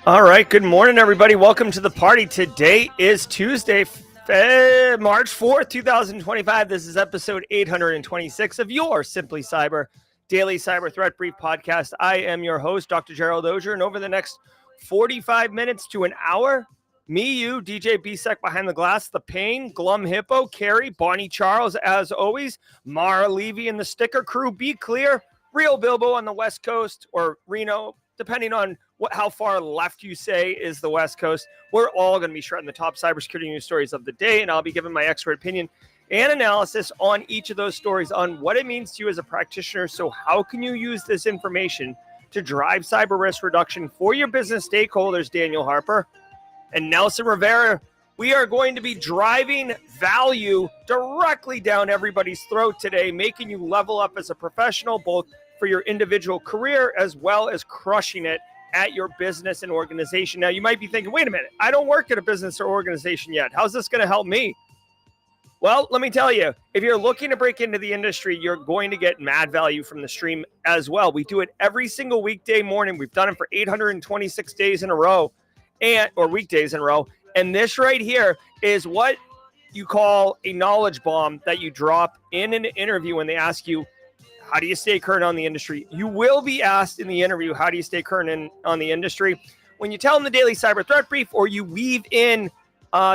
All right, good morning, everybody. Welcome to the party. Today is Tuesday, March 4th, 2025. This is episode 826 of your Simply Cyber Daily Cyber Threat Brief podcast. I am your host, Dr. Gerald Auger, and over the next 45 minutes to an hour, me, you, DJ BSEC behind the glass, The Pain, Glum Hippo, Carrie, Bonnie Charles, as always, Mara Levy and the Sticker Crew, Be Clear, Real Bilbo on the West Coast, or Reno, depending on how far left you say is the West Coast. We're all going to be shredding the top cybersecurity news stories of the day, and I'll be giving my expert opinion and analysis on each of those stories on what it means to you as a practitioner. So how can you use this information to drive cyber risk reduction for your business stakeholders, Daniel Harper and Nelson Rivera? We are going to be driving value directly down everybody's throat today, making you level up as a professional, both for your individual career as well as crushing it at your business and organization. Now, you might be thinking, wait a minute, I don't work at a business or organization yet. How's this going to help me? Well, let me tell you, if you're looking to break into the industry, you're going to get mad value from the stream as well. We do it every single weekday morning. We've done it for 826 days in a row, or weekdays in a row. And this right here is what you call a knowledge bomb that you drop in an interview when they ask you, how do you stay current on the industry? You will be asked in the interview, how do you stay current on the industry? When you tell them the daily cyber threat brief, or you weave in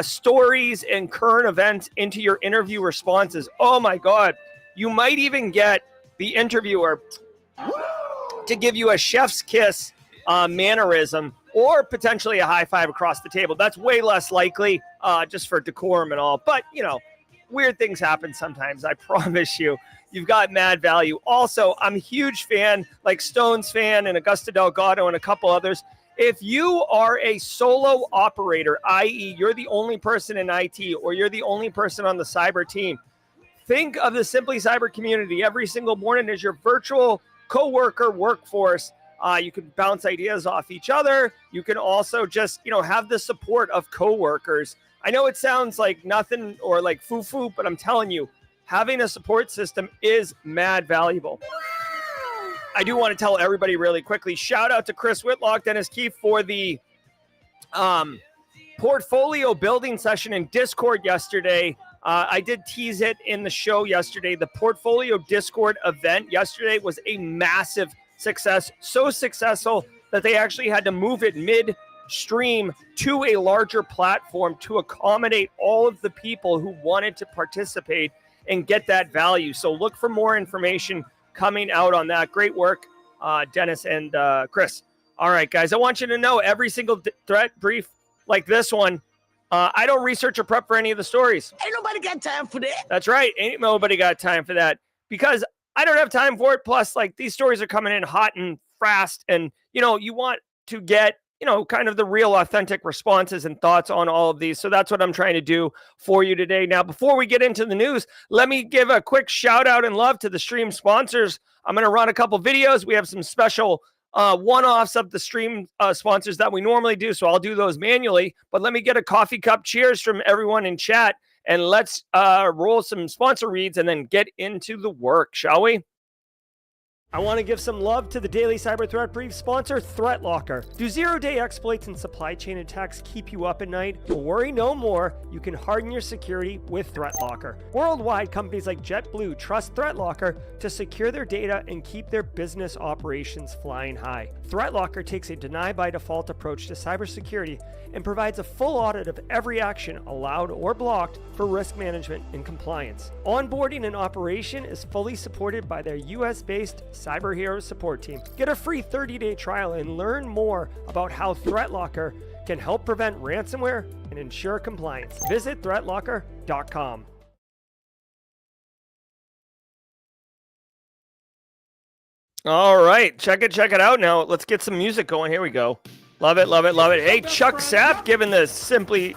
stories and current events into your interview responses, oh my God, you might even get the interviewer to give you a chef's kiss mannerism, or potentially a high five across the table. That's way less likely, just for decorum and all. But, you know, weird things happen sometimes. I promise you. You've got mad value. Also, I'm a huge fan, like Stones fan and Augusta Delgado and a couple others. If you are a solo operator, i.e. you're the only person in IT, or you're the only person on the cyber team, think of the Simply Cyber community every single morning as your virtual coworker workforce. You can bounce ideas off each other. You can also just, have the support of coworkers. I know it sounds like nothing or like foo-foo, but I'm telling you, having a support system is mad valuable. I do want to tell everybody really quickly, shout out to Chris Whitlock, Dennis Keefe for the portfolio building session in Discord yesterday. I did tease it in the show yesterday. The portfolio Discord event yesterday was a massive success. So successful that they actually had to move it midstream to a larger platform to accommodate all of the people who wanted to participate and get that value. So look for more information coming out on that. Great work, Dennis and Chris. All right, guys, I want you to know every single threat brief like this one, I don't research or prep for any of the stories. Ain't nobody got time for that. That's right. Ain't nobody got time for that, because I don't have time for it. Plus, like, these stories are coming in hot and fast, and, you want to get kind of the real authentic responses and thoughts on all of these. So that's what I'm trying to do for you today. Now, before we get into the news, let me give a quick shout out and love to the stream sponsors. I'm going to run a couple videos. We have some special one-offs of the stream sponsors that we normally do. So I'll do those manually, but let me get a coffee cup cheers from everyone in chat, and let's roll some sponsor reads and then get into the work, shall we? I want to give some love to the Daily Cyber Threat Brief sponsor, ThreatLocker. Do zero-day exploits and supply chain attacks keep you up at night? Well, worry no more. You can harden your security with ThreatLocker. Worldwide, companies like JetBlue trust ThreatLocker to secure their data and keep their business operations flying high. ThreatLocker takes a deny-by-default approach to cybersecurity and provides a full audit of every action allowed or blocked for risk management and compliance. Onboarding and operation is fully supported by their US-based Cyber Heroes support team. Get a free 30-day trial and learn more about how ThreatLocker can help prevent ransomware and ensure compliance. Visit threatlocker.com. All right, check it out now. Let's get some music going. Here we go. Love it. Hey, Chuck Sapp giving the Simply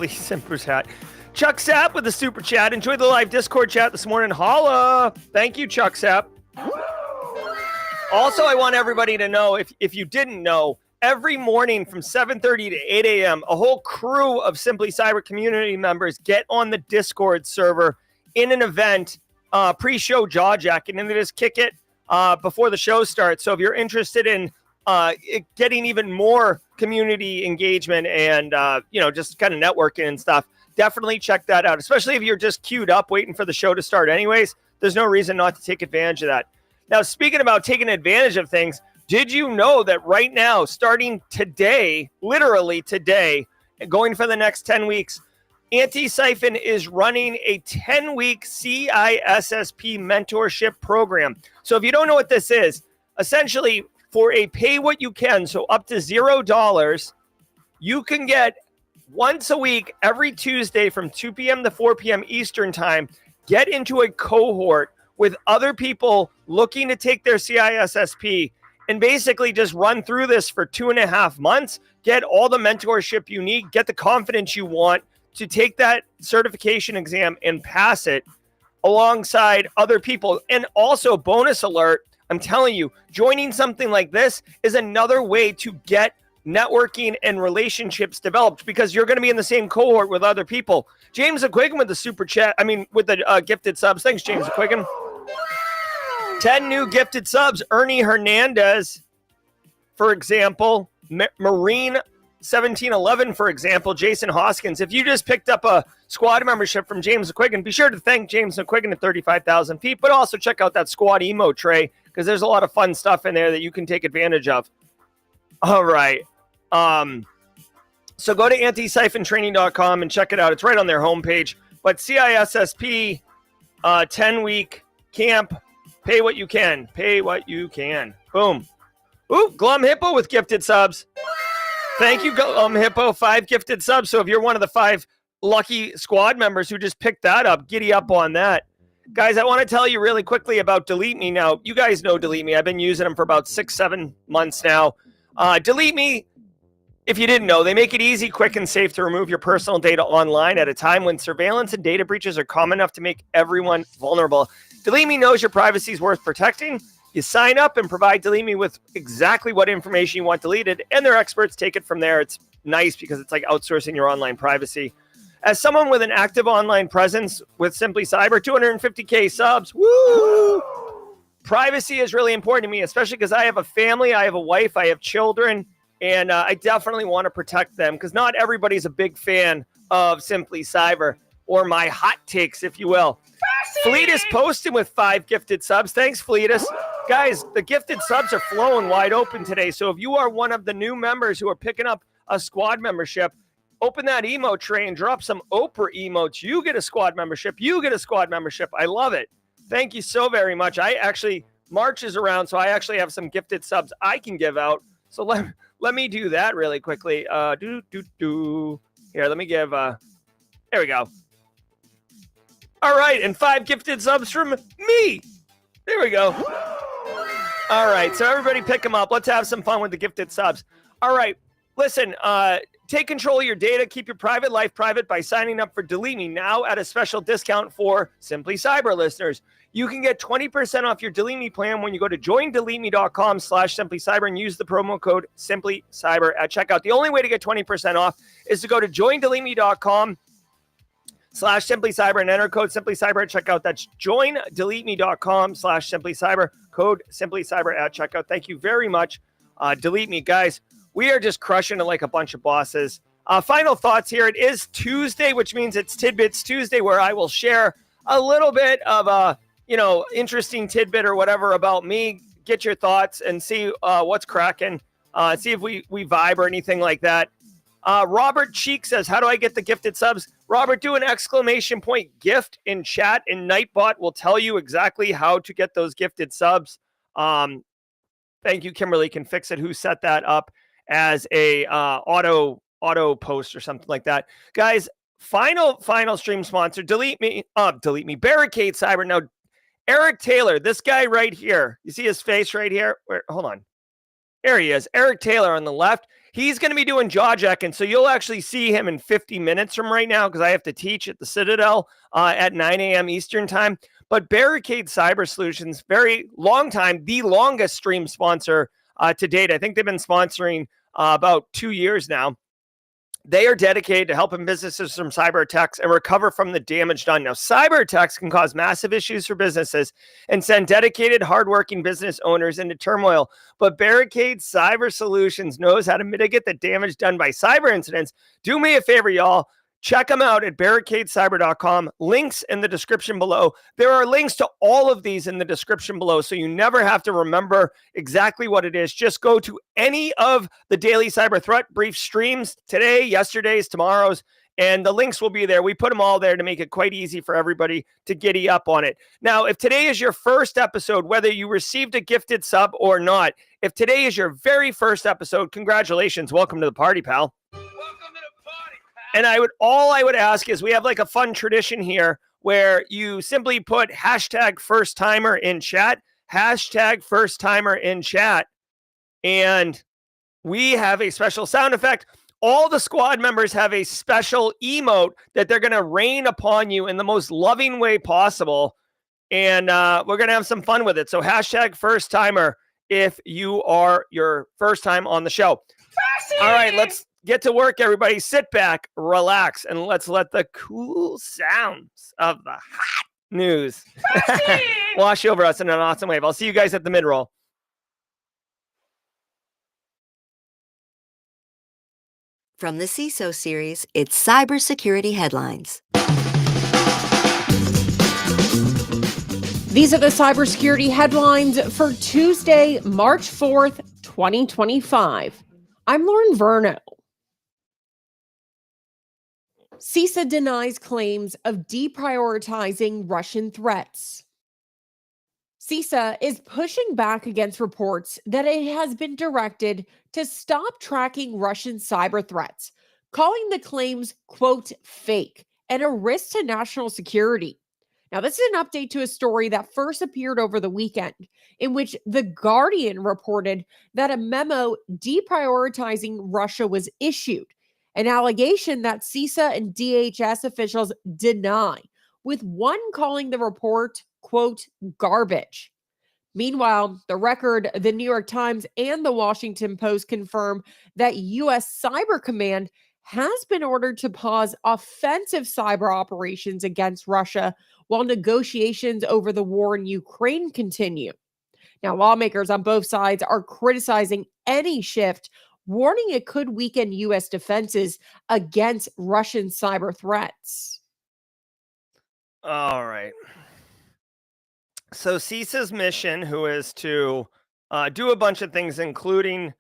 Simper's hat. Chuck Sapp with the super chat. Enjoyed the live Discord chat this morning. Holla. Thank you, Chuck Sapp. Also, I want everybody to know, if you didn't know, every morning from 7:30 to 8 a.m., a whole crew of Simply Cyber community members get on the Discord server in an event, pre-show jaw jacking, and they just kick it before the show starts. So if you're interested in getting even more community engagement and, just kind of networking and stuff. Definitely check that out, especially if you're just queued up waiting for the show to start anyways. There's no reason not to take advantage of that. Now, speaking about taking advantage of things, did you know that right now, starting today, literally today, going for the next 10 weeks, Antisyphon is running a 10-week CISSP mentorship program. So if you don't know what this is, essentially for a pay what you can, so up to $0, you can get once a week, every Tuesday from 2 p.m. to 4 p.m. Eastern time, get into a cohort with other people looking to take their CISSP and basically just run through this for 2.5 months, get all the mentorship you need, get the confidence you want to take that certification exam and pass it alongside other people. And also, bonus alert, I'm telling you, joining something like this is another way to get networking and relationships developed because you're going to be in the same cohort with other people. James McQuiggan with the super chat, with the gifted subs. Thanks, James McQuiggan. 10 new gifted subs. Ernie Hernandez, for example. Marine 1711, for example. Jason Hoskins. If you just picked up a squad membership from James McQuiggan, be sure to thank James McQuiggan at 35,000 feet, but also check out that squad emo tray because there's a lot of fun stuff in there that you can take advantage of. All right. So go to antisyphontraining.com and check it out. It's right on their homepage. But CISSP 10-week camp, pay what you can. Pay what you can. Boom. Ooh, Glum Hippo with gifted subs. Thank you, Glum Hippo. 5 gifted subs. So if you're one of the 5 lucky squad members who just picked that up, giddy up on that. Guys, I want to tell you really quickly about Delete Me. Now, you guys know Delete Me. I've been using them for about 6-7 months now. Delete Me, if you didn't know, they make it easy, quick, and safe to remove your personal data online at a time when surveillance and data breaches are common enough to make everyone vulnerable. Delete Me knows your privacy is worth protecting. You sign up and provide Delete Me with exactly what information you want deleted, and their experts take it from there. It's nice because it's like outsourcing your online privacy. As someone with an active online presence with Simply Cyber, 250K subs, woo! Privacy is really important to me, especially because I have a family, I have a wife, I have children, and I definitely want to protect them because not everybody's a big fan of Simply Cyber or my hot takes, if you will. Fleetus posting with 5 gifted subs. Thanks, Fleetus. Guys, the gifted subs are flowing wide open today, so if you are one of the new members who are picking up a squad membership, open that emote tray and drop some Oprah emotes. You get a squad membership. You get a squad membership. I love it. Thank you so very much. March is around, so I actually have some gifted subs I can give out. So let me do that really quickly. Here, let me give, there we go. All right, and 5 gifted subs from me. There we go. All right, so everybody pick them up. Let's have some fun with the gifted subs. All right, listen, take control of your data. Keep your private life private by signing up for Delete Me now at a special discount for Simply Cyber listeners. You can get 20% off your Delete Me plan when you go to joindeleteme.com/simplycyber and use the promo code simplycyber at checkout. The only way to get 20% off is to go to joindeleteme.com/simplycyber and enter code simplycyber at checkout. That's joindeleteme.com/simplycyber, code simplycyber at checkout. Thank you very much. Delete Me, guys. We are just crushing it like a bunch of bosses. Final thoughts here. It is Tuesday, which means it's Tidbits Tuesday, where I will share a little bit of a interesting tidbit or whatever about me. Get your thoughts and see what's cracking. See if we vibe or anything like that. Robert Cheek says, how do I get the gifted subs? Robert, do an exclamation point gift in chat, and Nightbot will tell you exactly how to get those gifted subs. Thank you, Kimberly Can Fix It, who set that up as a auto post or something like that. Guys, final stream sponsor, Delete Me, Barricade Cyber. Now, Eric Taylor, this guy right here, you see his face right here? Hold on. There he is, Eric Taylor on the left. He's going to be doing jaw jacking, so you'll actually see him in 50 minutes from right now because I have to teach at the Citadel at 9 a.m. Eastern time. But Barricade Cyber Solutions, very long time, the longest stream sponsor to date. I think they've been sponsoring about 2 years now. They are dedicated to helping businesses from cyber attacks and recover from the damage done. Now, cyber attacks can cause massive issues for businesses and send dedicated, hardworking business owners into turmoil. But Barricade Cyber Solutions knows how to mitigate the damage done by cyber incidents. Do me a favor, y'all. Check them out at barricadecyber.com. Links in the description below. There are links to all of these in the description below, so you never have to remember exactly what it is. Just go to any of the daily cyber threat brief streams today, yesterday's, tomorrow's, and the links will be there. We put them all there to make it quite easy for everybody to giddy up on it. Now, if today is your first episode, whether you received a gifted sub or not, if today is your very first episode, congratulations. Welcome to the party, pal. And all I would ask is, we have like a fun tradition here where you simply put hashtag first timer in chat, hashtag first timer in chat. And we have a special sound effect. All the squad members have a special emote that they're going to rain upon you in the most loving way possible. And we're going to have some fun with it. So hashtag first timer if you are your first time on the show. All right, let's get to work, everybody. Sit back, relax, and let's let the cool sounds of the hot news wash over us in an awesome wave. I'll see you guys at the mid-roll. From the CISO series, it's Cybersecurity Headlines. These are the cybersecurity headlines for Tuesday, March 4th, 2025. I'm Lauren Verno. CISA denies claims of deprioritizing Russian threats. CISA is pushing back against reports that it has been directed to stop tracking Russian cyber threats, calling the claims, quote, fake and a risk to national security. Now, this is an update to a story that first appeared over the weekend, in which The Guardian reported that a memo deprioritizing Russia was issued, an allegation that CISA and DHS officials deny, with one calling the report, quote, garbage. Meanwhile, The Record, the New York Times, and the Washington Post confirm that U.S. Cyber Command has been ordered to pause offensive cyber operations against Russia while negotiations over the war in Ukraine continue. Now, lawmakers on both sides are criticizing any shift, warning it could weaken U.S. defenses against Russian cyber threats. All right. So CISA's mission, who is to do a bunch of things, including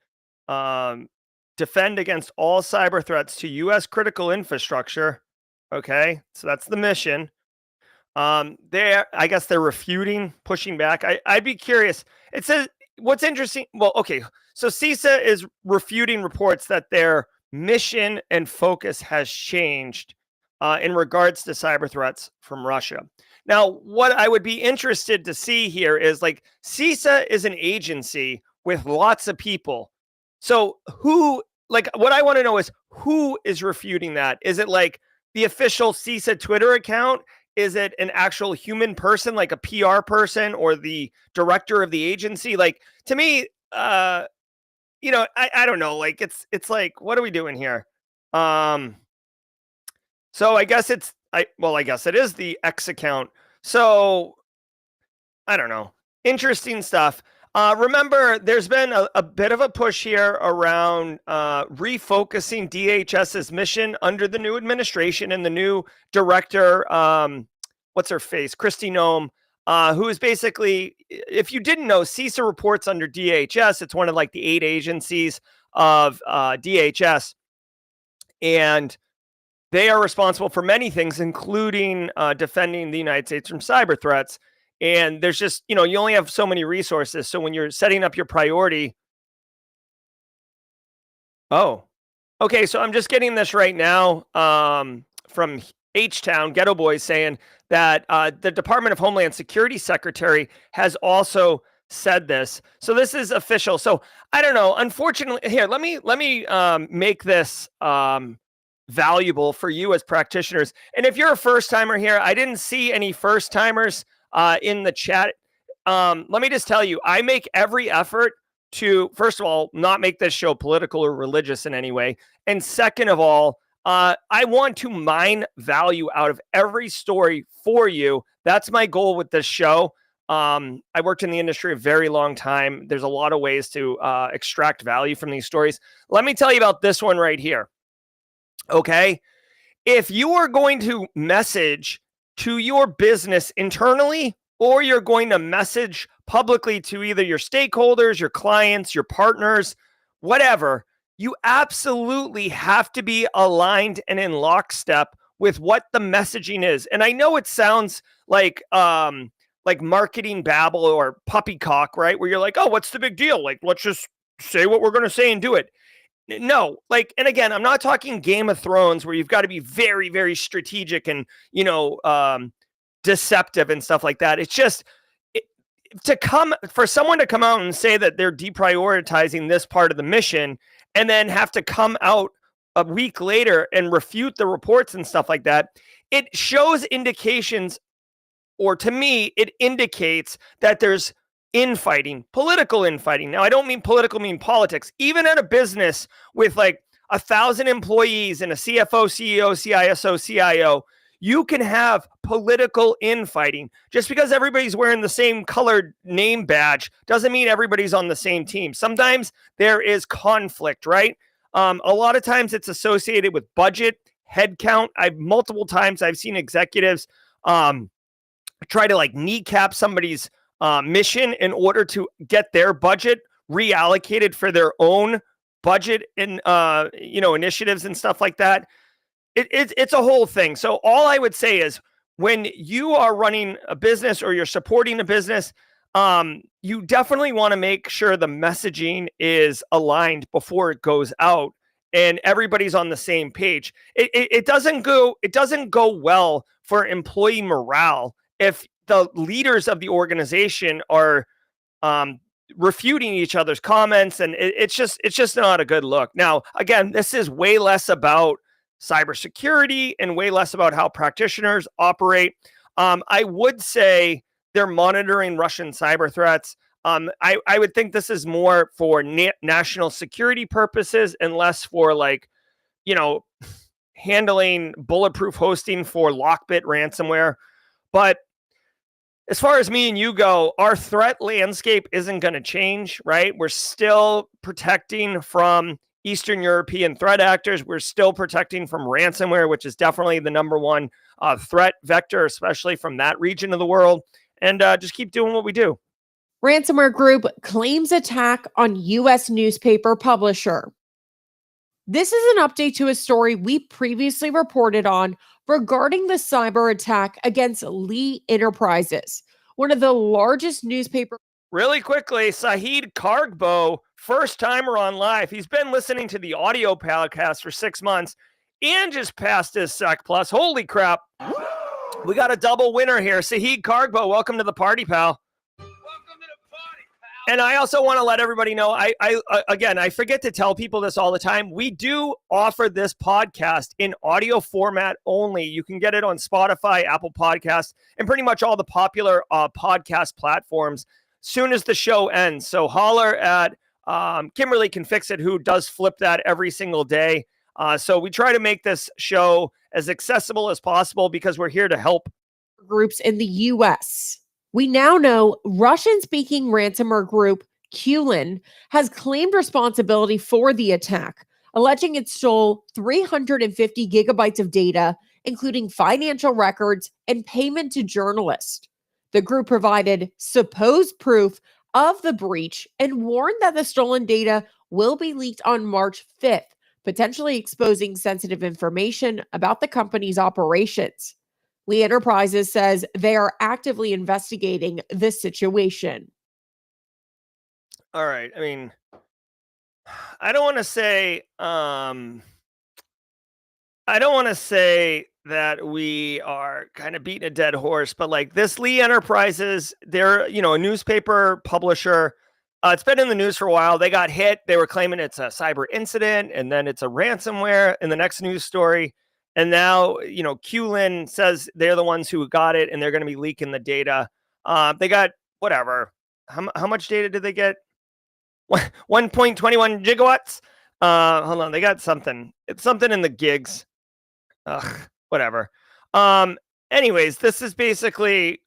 defend against all cyber threats to U.S. critical infrastructure. Okay, so that's the mission. I guess they're refuting, pushing back. I'd be curious. It says, what's interesting. Well, okay. So CISA is refuting reports that their mission and focus has changed in regards to cyber threats from Russia. Now, what I would be interested to see here is, like, CISA is an agency with lots of people. So what I want to know is, who is refuting that? Is it like the official CISA Twitter account? Is it an actual human person, like a PR person or the director of the agency? Like, to me, I don't know. Like, it's like, what are we doing here? So I guess I guess it is the X account. So I don't know. Interesting stuff. Remember, there's been a bit of a push here around refocusing DHS's mission under the new administration and the new director, what's her face, Kristi Noem, who is basically, if you didn't know, CISA reports under DHS. It's one of like the 8 agencies of DHS. And they are responsible for many things, including defending the United States from cyber threats. And there's just, you only have so many resources. So when you're setting up your priority. Oh, okay. So I'm just getting this right now from H-Town, Ghetto Boys, saying that the Department of Homeland Security Secretary has also said this. So this is official. So I don't know. Unfortunately, here, let me make this valuable for you as practitioners. And if you're a first timer here, I didn't see any first timers in the chat. Let me just tell you, I make every effort to, first of all, not make this show political or religious in any way. And second of all, I want to mine value out of every story for you. That's my goal with this show. I worked in the industry a very long time. There's a lot of ways to extract value from these stories. Let me tell you about this one right here. Okay. If you are going to message to your business internally, or you're going to message publicly to either your stakeholders, your clients, your partners, whatever, you absolutely have to be aligned and in lockstep with what the messaging is. And I know it sounds like marketing babble or puppycock, right? Where you're like, oh, what's the big deal? Like, let's just say what we're going to say and do it. No, like, and again, I'm not talking Game of Thrones where you've got to be very, very strategic and, deceptive and stuff like that. It's just for someone to come out and say that they're deprioritizing this part of the mission and then have to come out a week later and refute the reports and stuff like that. It shows indications, or to me, it indicates that there's infighting, political infighting. Now, I don't mean political, mean politics. Even at a business with like 1,000 employees and a CFO, CEO, CISO, CIO, you can have political infighting. Just because everybody's wearing the same colored name badge doesn't mean everybody's on the same team. Sometimes there is conflict, right? A lot of times it's associated with budget, headcount. Multiple times I've seen executives try to like kneecap somebody's mission in order to get their budget reallocated for their own budget and initiatives and stuff like that. It's a whole thing. So all I would say is when you are running a business or you're supporting a business, you definitely want to make sure the messaging is aligned before it goes out and everybody's on the same page. It doesn't go well for employee morale if the leaders of the organization are refuting each other's comments, and it's just not a good look. Now, again, this is way less about cybersecurity and way less about how practitioners operate. I would say they're monitoring Russian cyber threats. I would think this is more for national security purposes and less for handling bulletproof hosting for Lockbit ransomware. But as far as me and you go, our threat landscape isn't going to change, right? We're still protecting from Eastern European threat actors. We're still protecting from ransomware, which is definitely the number one threat vector, especially from that region of the world. And just keep doing what we do. Ransomware group claims attack on U.S. newspaper publisher. This is an update to a story we previously reported on regarding the cyber attack against Lee Enterprises, one of the largest newspaper. Really quickly, Sahid Kargbo, first timer on live. He's been listening to the audio podcast for 6 months and just passed his SEC Plus. Holy crap. We got a double winner here. Sahid Kargbo, welcome to the party, pal. And I also want to let everybody know, I forget to tell people this all the time. We do offer this podcast in audio format only. You can get it on Spotify, Apple Podcasts, and pretty much all the popular podcast platforms soon as the show ends. So holler at Kimberly Can Fix It, who does flip that every single day. So we try to make this show as accessible as possible because we're here to help groups in the U.S. We now know Russian-speaking ransomware group Qlin has claimed responsibility for the attack, alleging it stole 350 gigabytes of data, including financial records and payment to journalists. The group provided supposed proof of the breach and warned that the stolen data will be leaked on March 5th, potentially exposing sensitive information about the company's operations. Lee Enterprises says they are actively investigating this situation. All right. I mean, I don't want to say that we are kind of beating a dead horse, but like this Lee Enterprises, they're, a newspaper publisher. It's been in the news for a while. They got hit. They were claiming it's a cyber incident, and then it's a ransomware in the next news story. And now, Qlin says they're the ones who got it, and they're going to be leaking the data. They got whatever. How much data did they get? 1.21 gigawatts. Hold on, they got something. It's something in the gigs. Ugh, whatever. Anyways, this is basically,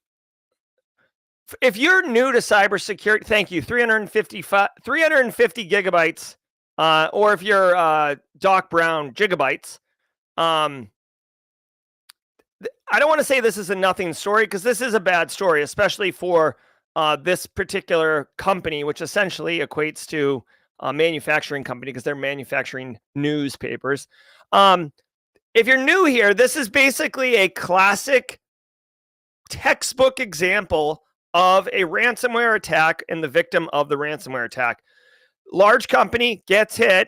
if you're new to cybersecurity, thank you, 350 gigabytes, or if you're Doc Brown, gigabytes. I don't want to say this is a nothing story, because this is a bad story, especially for this particular company, which essentially equates to a manufacturing company, because they're manufacturing newspapers. If you're new here, this is basically a classic textbook example of a ransomware attack and the victim of the ransomware attack. Large company gets hit.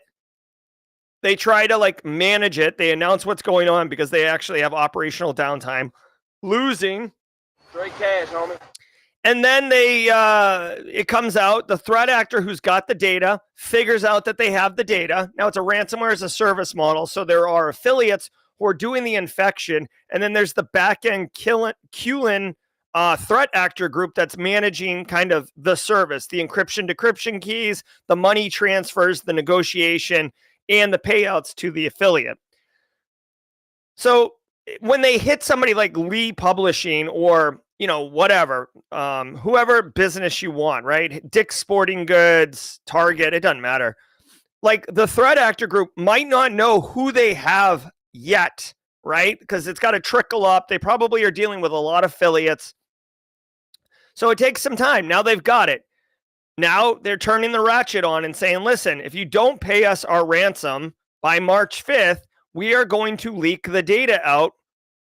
They try to manage it. They announce what's going on because they actually have operational downtime, losing straight cash, homie. And then it comes out, the threat actor who's got the data figures out that they have the data. Now, it's a ransomware as a service model, so there are affiliates who are doing the infection, and then there's the back-end Qlin threat actor group that's managing kind of the service, the encryption, decryption keys, the money transfers, the negotiation, and the payouts to the affiliate. So when they hit somebody like Lee Publishing or whatever, whoever business you want, right? Dick's Sporting Goods, Target, it doesn't matter. The threat actor group might not know who they have yet, right? Because it's got to trickle up. They probably are dealing with a lot of affiliates. So it takes some time. Now they've got it. Now they're turning the ratchet on and saying, listen, if you don't pay us our ransom by March 5th, we are going to leak the data out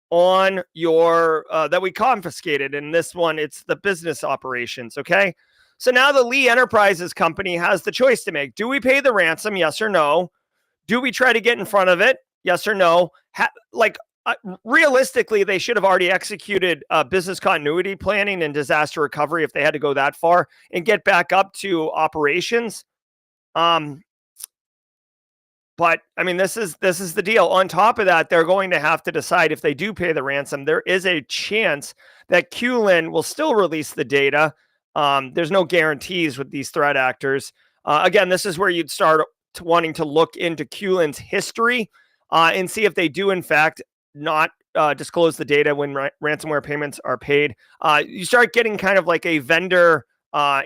on your that we confiscated. And this one, it's the business operations. Okay. So now the Lee Enterprises company has the choice to make. Do we pay the ransom? Yes or no? Do we try to get in front of it? Yes or no? Realistically, they should have already executed business continuity planning and disaster recovery if they had to go that far and get back up to operations. But I mean, this is the deal. On top of that, they're going to have to decide if they do pay the ransom. There is a chance that Qlin will still release the data. There's no guarantees with these threat actors. Again, this is where you'd start wanting to look into Qlin's history and see if they do, in fact, not disclose the data when ransomware payments are paid. You start getting kind of like a vendor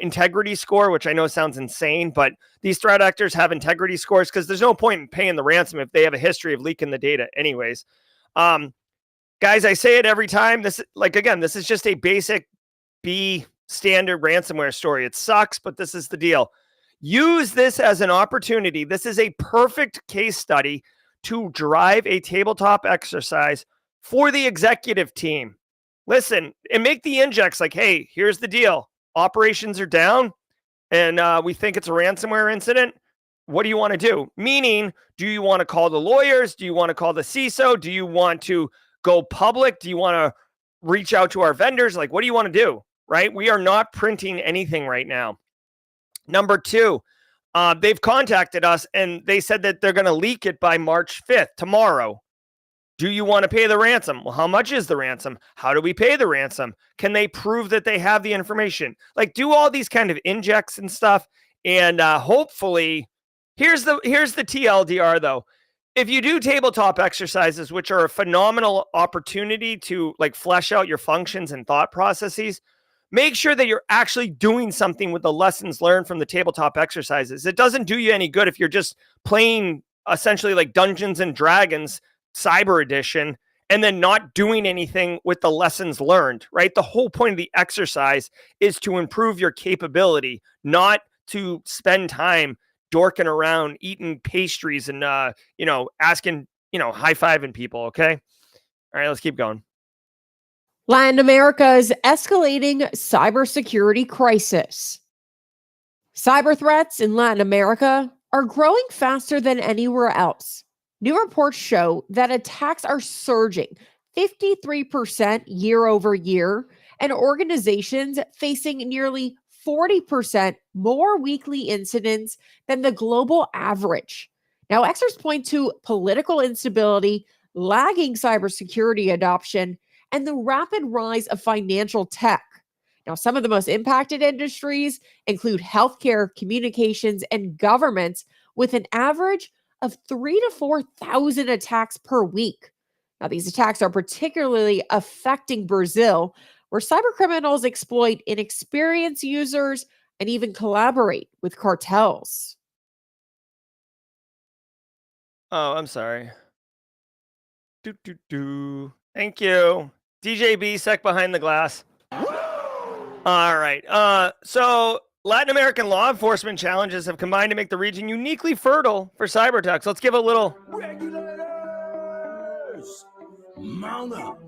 integrity score, which I know sounds insane, but these threat actors have integrity scores because there's no point in paying the ransom if they have a history of leaking the data anyways. Guys, I say it every time. This is just a basic B standard ransomware story. It sucks, but this is the deal. Use this as an opportunity. This is a perfect case study to drive a tabletop exercise for the executive team. Listen, and make the injects like, hey, here's the deal. Operations are down, and we think it's a ransomware incident. What do you want to do? Meaning, do you want to call the lawyers? Do you want to call the CISO? Do you want to go public? Do you want to reach out to our vendors? What do you want to do, right? We are not printing anything right now. Number two, they've contacted us, and they said that they're going to leak it by March 5th, tomorrow. Do you want to pay the ransom? Well, how much is the ransom? How do we pay the ransom? Can they prove that they have the information? Do all these kind of injects and stuff. And hopefully, here's the TLDR though. If you do tabletop exercises, which are a phenomenal opportunity to flesh out your functions and thought processes, make sure that you're actually doing something with the lessons learned from the tabletop exercises. It doesn't do you any good if you're just playing essentially Dungeons and Dragons Cyber Edition and then not doing anything with the lessons learned, right? The whole point of the exercise is to improve your capability, not to spend time dorking around, eating pastries and, asking, high-fiving people, okay? All right, let's keep going. Latin America's escalating cybersecurity crisis. Cyber threats in Latin America are growing faster than anywhere else. New reports show that attacks are surging 53% year over year, and organizations facing nearly 40% more weekly incidents than the global average. Now, experts point to political instability, lagging cybersecurity adoption, and the rapid rise of financial tech. Now, some of the most impacted industries include healthcare, communications, and governments, with an average of 3,000 to 4,000 attacks per week. Now, these attacks are particularly affecting Brazil, where cybercriminals exploit inexperienced users and even collaborate with cartels. Oh, I'm sorry. Thank you. DJ sec behind the glass. All right. So Latin American law enforcement challenges have combined to make the region uniquely fertile for cyber attacks. Let's give a little. Regulators, mount up.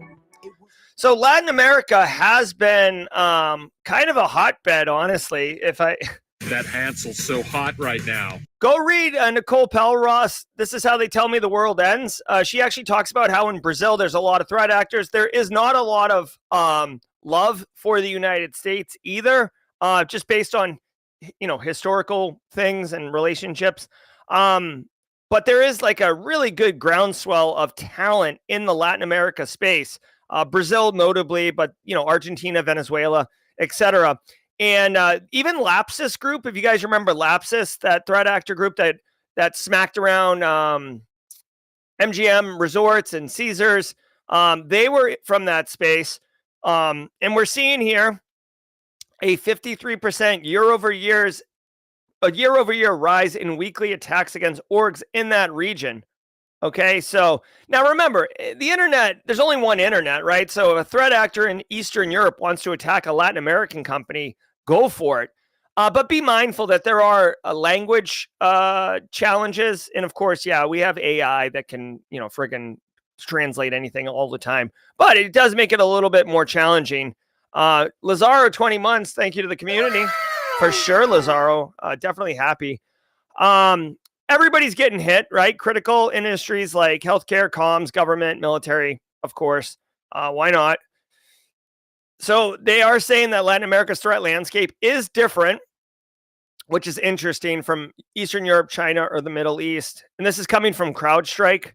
So Latin America has been kind of a hotbed, honestly. That Hansel's so hot right now. Go read Nicole Pelross. This is how they tell me the world ends. She actually talks about how in Brazil there's a lot of threat actors. There is not a lot of love for the United States either, just based on historical things and relationships. But there is like a really good groundswell of talent in the Latin America space. Brazil notably, but Argentina, Venezuela, etc. And even Lapsus Group, if you guys remember Lapsus, that threat actor group that smacked around MGM Resorts and Caesars, they were from that space. And we're seeing here a 53% year-over-year rise in weekly attacks against orgs in that region. Okay, so now remember, the internet, there's only one internet, right? So if a threat actor in Eastern Europe wants to attack a Latin American company, go for it. But be mindful that there are language challenges. And of course, we have AI that can, friggin' translate anything all the time. But it does make it a little bit more challenging. Lazaro, 20 months. Thank you to the community. For sure, Lazaro. Definitely happy. Everybody's getting hit, right? Critical industries like healthcare, comms, government, military, of course. Why not? So they are saying that Latin America's threat landscape is different, which is interesting, from Eastern Europe, China, or the Middle East. And this is coming from CrowdStrike.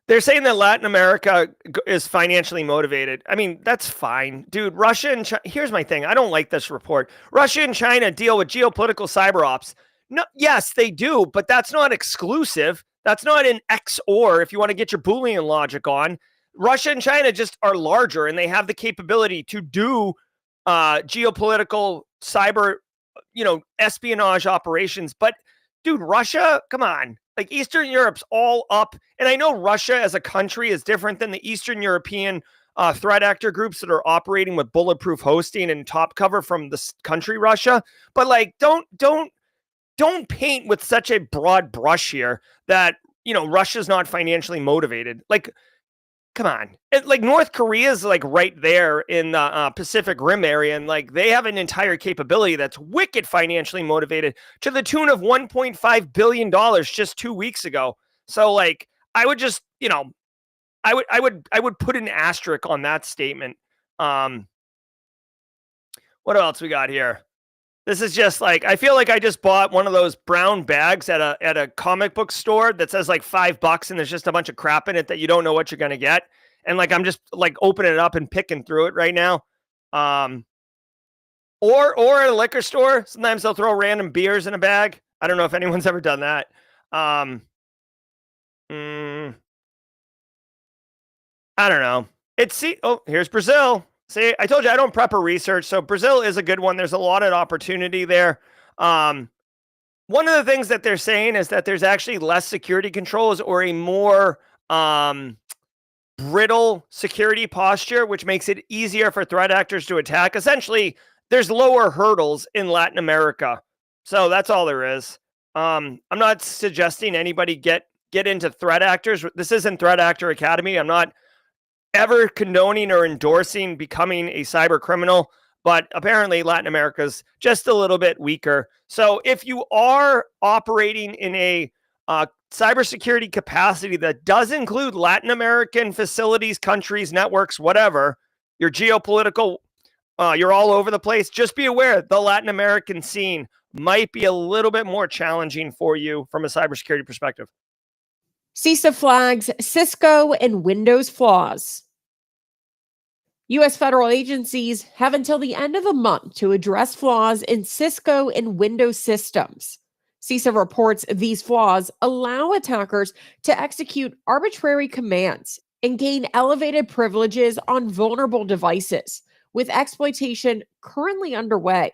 They're saying that Latin America is financially motivated. I mean, that's fine. Dude, Russia and China, here's my thing. I don't like this report. Russia and China deal with geopolitical cyber ops. No, yes, they do, but that's not exclusive. That's not an XOR if you want to get your Boolean logic on. Russia and China just are larger, and they have the capability to do geopolitical cyber, espionage operations. But dude, Russia, come on. Like, Eastern Europe's all up. And I know Russia as a country is different than the Eastern European threat actor groups that are operating with bulletproof hosting and top cover from this country, Russia. But like, don't paint with such a broad brush here that, Russia's not financially motivated. Like, come on. Like, North Korea is like right there in the Pacific Rim area, and like they have an entire capability that's wicked financially motivated to the tune of $1.5 billion just 2 weeks ago. So like, I would just, I would put an asterisk on that statement. What else we got here? This is just like, I feel like I just bought one of those brown bags at a comic book store that says like $5 and there's just a bunch of crap in it that you don't know what you're going to get. And like, I'm just like opening it up and picking through it right now. Or at a liquor store, sometimes they'll throw random beers in a bag. I don't know if anyone's ever done that. I don't know. Here's Brazil. See, I told you I don't prep or research, so Brazil is a good one. There's a lot of opportunity there. One of the things that they're saying is that there's actually less security controls, or a more brittle security posture, which makes it easier for threat actors to attack. Essentially, there's lower hurdles in Latin America. So that's all there is. I'm not suggesting anybody get into threat actors. This isn't Threat Actor Academy. I'm not ever condoning or endorsing becoming a cyber criminal, but apparently Latin America's just a little bit weaker. So if you are operating in a cybersecurity capacity that does include Latin American facilities, countries, networks, whatever, your geopolitical, you're all over the place, just be aware the Latin American scene might be a little bit more challenging for you from a cybersecurity perspective. CISA flags Cisco and Windows flaws. U.S. federal agencies have until the end of the month to address flaws in Cisco and Windows systems. CISA reports these flaws allow attackers to execute arbitrary commands and gain elevated privileges on vulnerable devices, with exploitation currently underway.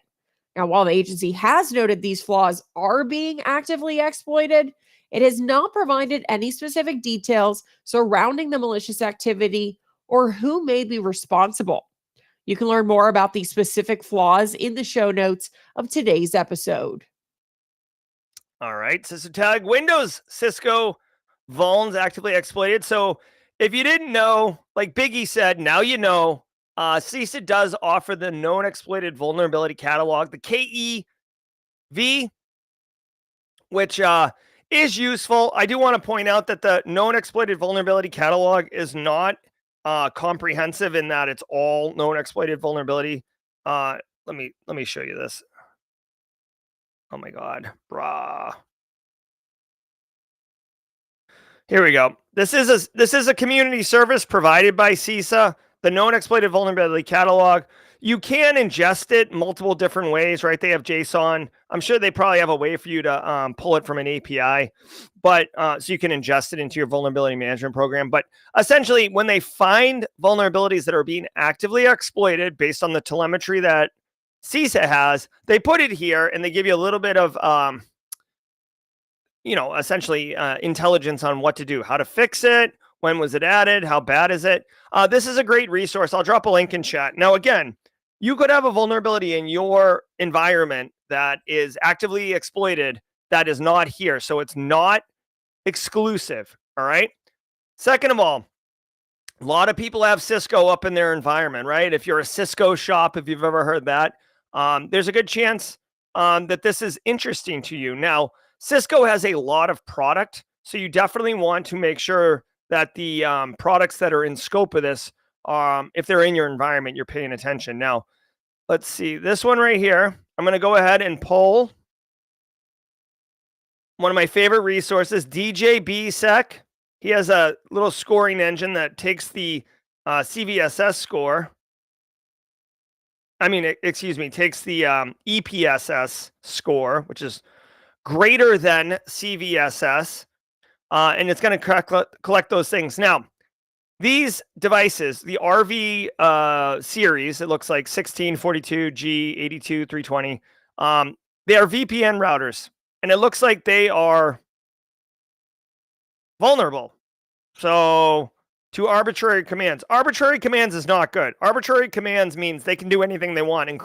Now, while the agency has noted these flaws are being actively exploited, it has not provided any specific details surrounding the malicious activity or who may be responsible. You can learn more about these specific flaws in the show notes of today's episode. All right, Cisco tag Windows Cisco vulns actively exploited. So if you didn't know, like Biggie said, now you know. CISA does offer the known exploited vulnerability catalog, the KEV, which is useful. I do want to point out that the known exploited vulnerability catalog is not comprehensive in that it's all known exploited vulnerability. Let me show you this. Oh my God, brah. Here we go. This is a community service provided by CISA, the known exploited vulnerability catalog. You can ingest it multiple different ways, right? They have JSON. I'm sure they probably have a way for you to pull it from an API, but so you can ingest it into your vulnerability management program. But essentially, when they find vulnerabilities that are being actively exploited based on the telemetry that CISA has, they put it here and they give you a little bit of essentially intelligence on what to do, how to fix it, when was it added, how bad is it. This is a great resource. I'll drop a link in chat. Now, again, you could have a vulnerability in your environment that is actively exploited that is not here. So it's not exclusive, all right? Second of all, a lot of people have Cisco up in their environment, right? If you're a Cisco shop, if you've ever heard that, there's a good chance that this is interesting to you. Now, Cisco has a lot of product, so you definitely want to make sure that the products that are in scope of this, if they're in your environment, you're paying attention. Now, let's see. This one right here, I'm going to go ahead and pull one of my favorite resources, DJBSec. He has a little scoring engine that takes the CVSS score. Takes the EPSS score, which is greater than CVSS, and it's going to collect those things. Now, these devices, the RV series, it looks like 1642G, 82320, they are VPN routers, and it looks like they are vulnerable. So, to arbitrary commands. Arbitrary commands is not good. Arbitrary commands means they can do anything they want and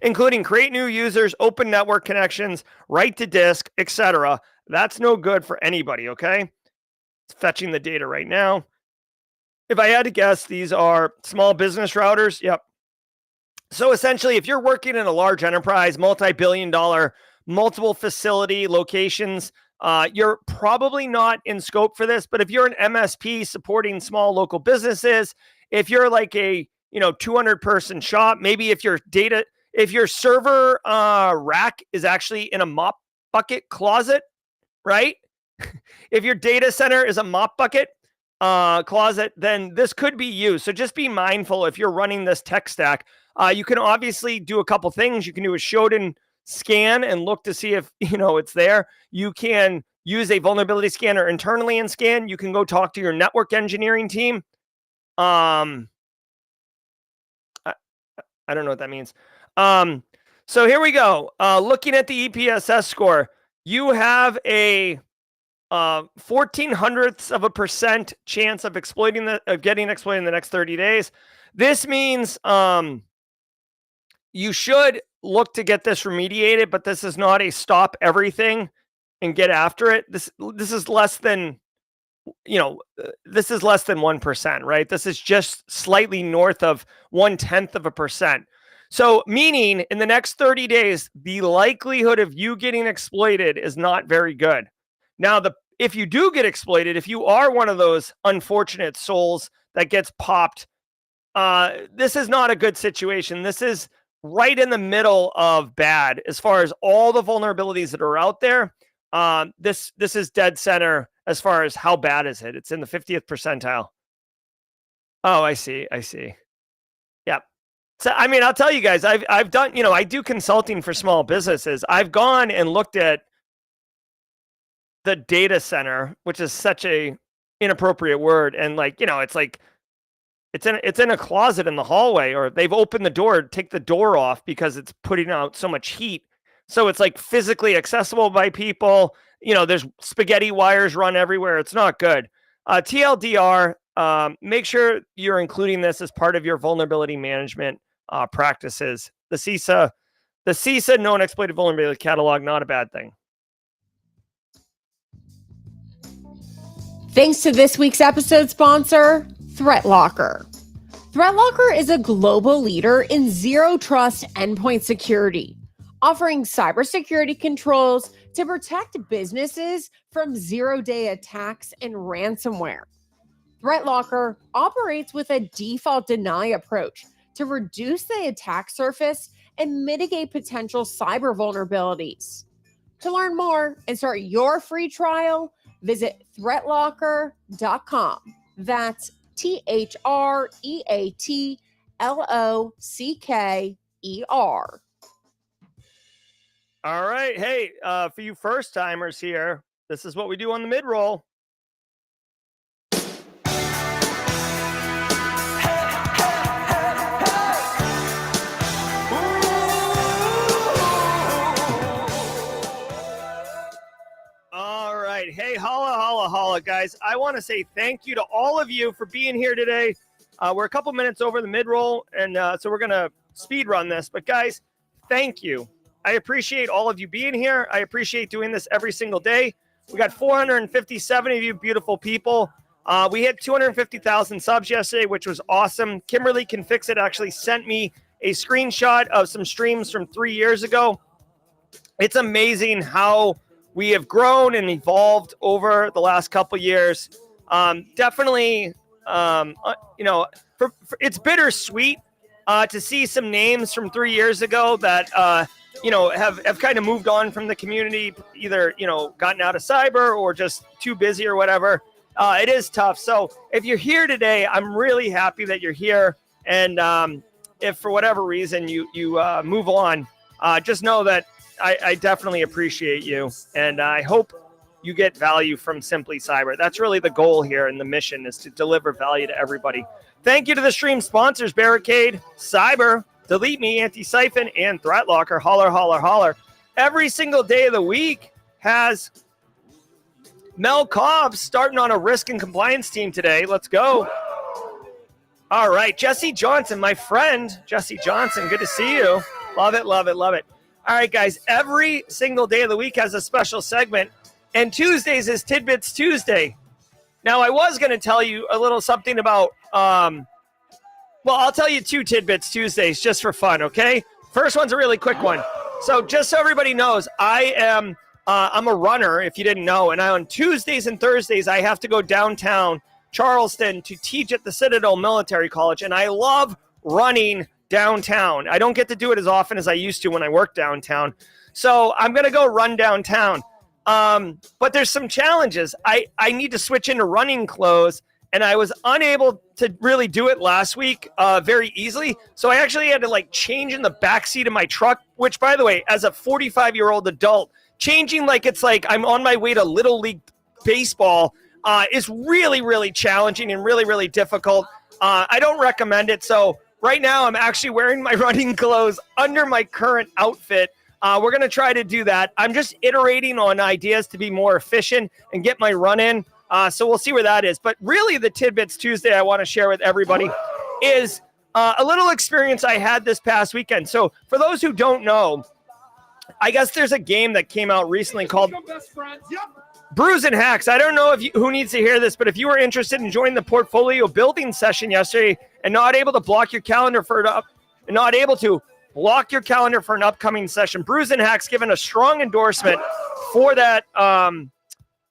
including create new users, open network connections, write to disk, etc. That's no good for anybody, okay? It's fetching the data right now. If I had to guess, these are small business routers. Yep. So essentially, if you're working in a large enterprise, multi-billion dollar, multiple facility locations, you're probably not in scope for this, but if you're an MSP supporting small local businesses, if you're like a 200 person shop, maybe if your server rack is actually in a mop bucket closet, right? If your data center is a mop bucket closet, then this could be used. So just be mindful if you're running this tech stack. You can obviously do a couple things. You can do a Shodan scan and look to see if it's there. You can use a vulnerability scanner internally and scan. You can go talk to your network engineering team. I don't know what that means. So here we go. Looking at the EPSS score, you have a 0.14% chance of getting exploited in the next 30 days. This means you should look to get this remediated, but this is not a stop everything and get after it. This is less than, this is less than 1%, right? This is just slightly north of 0.1%. So meaning in the next 30 days, the likelihood of you getting exploited is not very good. Now, if you do get exploited, if you are one of those unfortunate souls that gets popped, this is not a good situation. This is right in the middle of bad as far as all the vulnerabilities that are out there. This is dead center as far as how bad is it. It's in the 50th percentile. Oh, I see. So, I mean, I'll tell you guys, I've done, I do consulting for small businesses. I've gone and looked at the data center, which is such a inappropriate word. And like, it's like, it's in a closet in the hallway, or they've opened the door, take the door off because it's putting out so much heat. So it's like physically accessible by people. There's spaghetti wires run everywhere. It's not good. TLDR, make sure you're including this as part of your vulnerability management practices. The CISA known exploited vulnerability catalog, not a bad thing. Thanks to this week's episode sponsor, ThreatLocker. ThreatLocker is a global leader in zero trust endpoint security, offering cybersecurity controls to protect businesses from zero-day attacks and ransomware. ThreatLocker operates with a default deny approach to reduce the attack surface and mitigate potential cyber vulnerabilities. To learn more and start your free trial, visit threatlocker.com. That's ThreatLocker. All right. Hey, for you first timers here, this is what we do on the mid roll. All right. Hey, holla, guys. I want to say thank you to all of you for being here today. We're a couple minutes over the mid-roll, and so we're going to speed run this. But, guys, thank you. I appreciate all of you being here. I appreciate doing this every single day. We got 457 of you beautiful people. We hit 250,000 subs yesterday, which was awesome. Kimberly Can Fix It actually sent me a screenshot of some streams from 3 years ago. It's amazing how we have grown and evolved over the last couple years. Definitely, it's bittersweet to see some names from 3 years ago that, have kind of moved on from the community, either, gotten out of cyber or just too busy or whatever. It is tough. So if you're here today, I'm really happy that you're here. And if for whatever reason you move on, just know that I definitely appreciate you, and I hope you get value from Simply Cyber. That's really the goal here, and the mission is to deliver value to everybody. Thank you to the stream sponsors, Barricade, Cyber, Delete Me, Antisyphon, and ThreatLocker. Holler, holler, holler. Every single day of the week has Mel Cobbs starting on a risk and compliance team today. Let's go. All right, Jesse Johnson, my friend, Jesse Johnson, good to see you. Love it, love it, love it. All right, guys, every single day of the week has a special segment, and Tuesdays is Tidbits Tuesday. Now, I was going to tell you a little something about, I'll tell you 2 Tidbits Tuesdays just for fun, okay? First one's a really quick one. So just so everybody knows, I'm a runner, if you didn't know, and on Tuesdays and Thursdays, I have to go downtown Charleston to teach at the Citadel Military College, and I love running downtown. I don't get to do it as often as I used to when I worked downtown. So I'm going to go run downtown. But there's some challenges. I need to switch into running clothes, and I was unable to really do it last week very easily. So I actually had to change in the backseat of my truck, which, by the way, as a 45-year-old adult, changing it's like I'm on my way to Little League baseball is really, really challenging and really, really difficult. I don't recommend it. So right now, I'm actually wearing my running clothes under my current outfit. We're going to try to do that. I'm just iterating on ideas to be more efficient and get my run in. So we'll see where that is. But really, the Tidbits Tuesday I want to share with everybody is a little experience I had this past weekend. So for those who don't know, I guess there's a game that came out recently called Brews and Hacks. I don't know who needs to hear this, but if you were interested in joining the portfolio building session yesterday and not able to block your calendar for an upcoming session, Brews and Hacks given a strong endorsement for that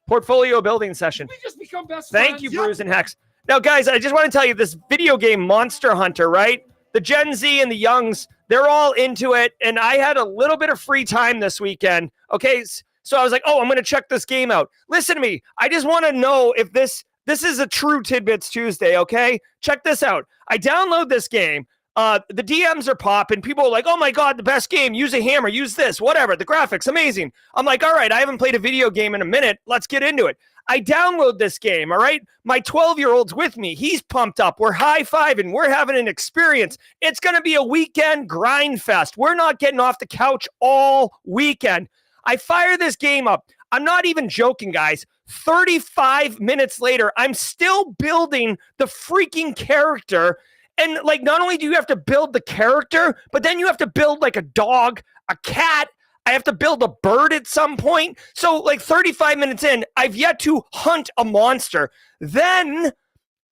portfolio building session. We just become best friends. Thank you, Brews and Hacks. Now, guys, I just want to tell you this video game Monster Hunter, right? The Gen Z and the Youngs, they're all into it, and I had a little bit of free time this weekend, okay? So I was like, I'm going to check this game out. Listen to me. I just want to know if this is a true Tidbits Tuesday, okay? Check this out. I download this game. The DMs are popping. People are like, oh my God, the best game. Use a hammer, use this, whatever. The graphics, amazing. I'm like, all right, I haven't played a video game in a minute. Let's get into it. I download this game, all right? My 12-year-old's with me. He's pumped up. We're high-fiving. We're having an experience. It's going to be a weekend grind fest. We're not getting off the couch all weekend. I fire this game up. I'm not even joking, guys. 35 minutes later, I'm still building the freaking character. And like, not only do you have to build the character, but then you have to build like a dog, a cat. I have to build a bird at some point. So like 35 minutes in, I've yet to hunt a monster. Then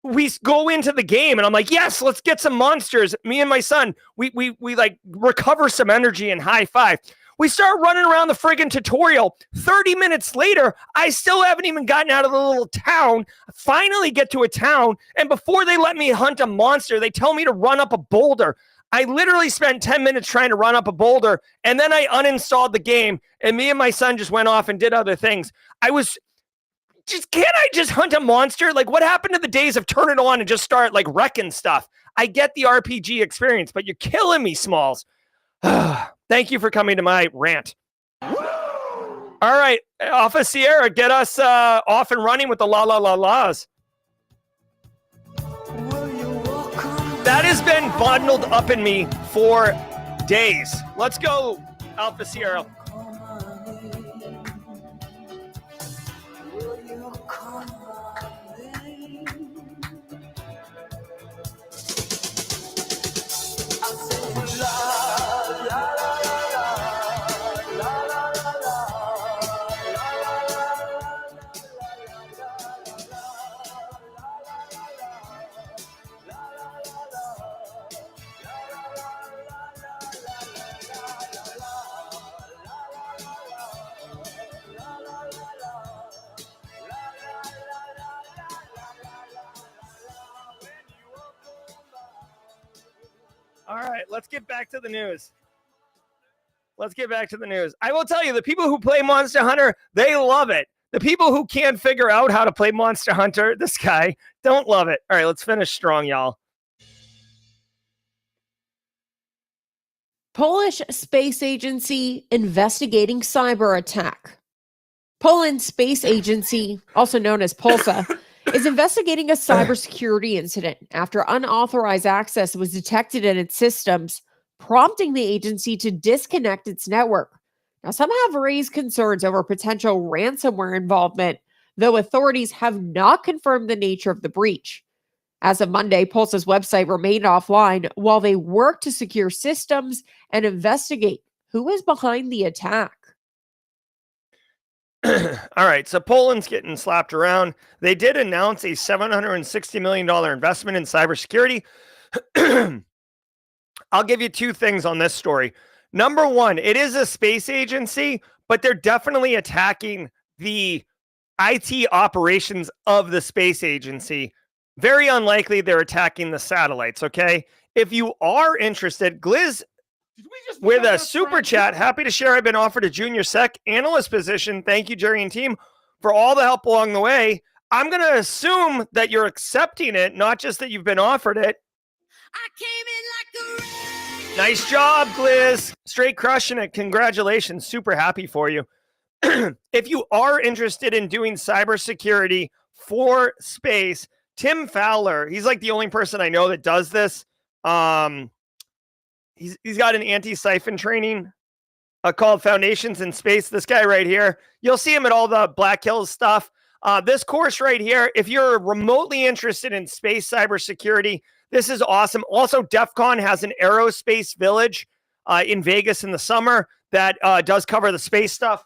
we go into the game and I'm like, yes, let's get some monsters. Me and my son, we like recover some energy and high five. We start running around the friggin' tutorial. 30 minutes later, I still haven't even gotten out of the little town. I finally get to a town, and before they let me hunt a monster, they tell me to run up a boulder. I literally spent 10 minutes trying to run up a boulder, and then I uninstalled the game, and me and my son just went off and did other things. Can't I just hunt a monster? Like, what happened to the days of turn it on and just start, like, wrecking stuff? I get the RPG experience, but you're killing me, Smalls. Thank you for coming to my rant. All right, Alpha Sierra, get us off and running with the la-la-la-las. That has been bundled up in me for days. Let's go, Alpha Sierra. All right, let's get back to the news. I will tell you, the people who play Monster Hunter, they love it. The people who can't figure out how to play Monster Hunter, this guy, don't love it. All right, let's finish strong, y'all. Polish space agency investigating cyber attack. Poland's space agency, also known as POLSA, is investigating a cybersecurity incident after unauthorized access was detected in its systems, prompting the agency to disconnect its network. Now, some have raised concerns over potential ransomware involvement, though authorities have not confirmed the nature of the breach. As of Monday, Pulse's website remained offline while they work to secure systems and investigate who is behind the attack. All right, so Poland's getting slapped around. They did announce a $760 million investment in cybersecurity. I'll give you two things on this story. Number one, it is a space agency, but they're definitely attacking the IT operations of the space agency. Very unlikely they're attacking the satellites, okay? If you are interested, Gliz with a super chat, happy to share I've been offered a junior sec analyst position. Thank you, Jerry and team, for all the help along the way. I'm going to assume that you're accepting it, not just that you've been offered it. I came in like the rain. Nice job, Gliz. Straight crushing it. Congratulations. Super happy for you. If you are interested in doing cybersecurity for space, Tim Fowler, he's like the only person I know that does this. He's got an Antisyphon training called Foundations in Space. This guy right here, you'll see him at all the Black Hills stuff. This course right here, if you're remotely interested in space cybersecurity, this is awesome. Also, DEF CON has an aerospace village in Vegas in the summer that does cover the space stuff.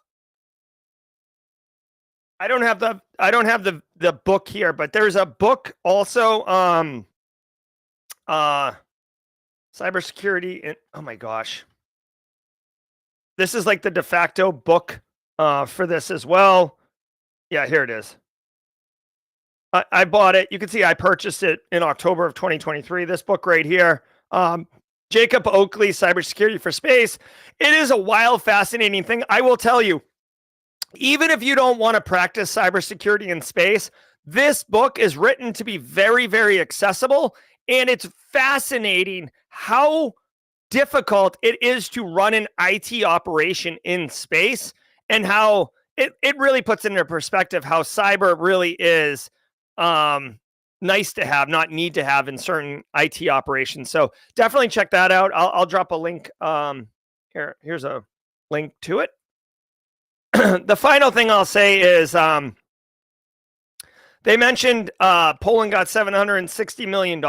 I don't have the book here, but there's a book also. Cybersecurity. And oh my gosh, this is like the de facto book for this as well. Yeah, here it is. I bought it. You can see I purchased it in October of 2023. This book right here. Jacob Oakley, Cybersecurity for Space. It is a wild, fascinating thing. I will tell you, even if you don't want to practice cybersecurity in space, this book is written to be very, very accessible. And it's fascinating how difficult it is to run an IT operation in space, and how it really puts into perspective how cyber really is nice to have, not need to have in certain IT operations. So definitely check that out. I'll drop a link. Here's a link to it. The final thing I'll say is they mentioned Poland got $760 million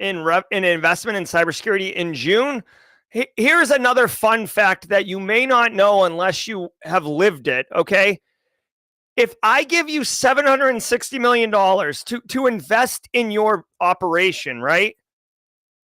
in investment in cybersecurity in June. Here's another fun fact that you may not know unless you have lived it, okay? If I give you $760 million to invest in your operation, right?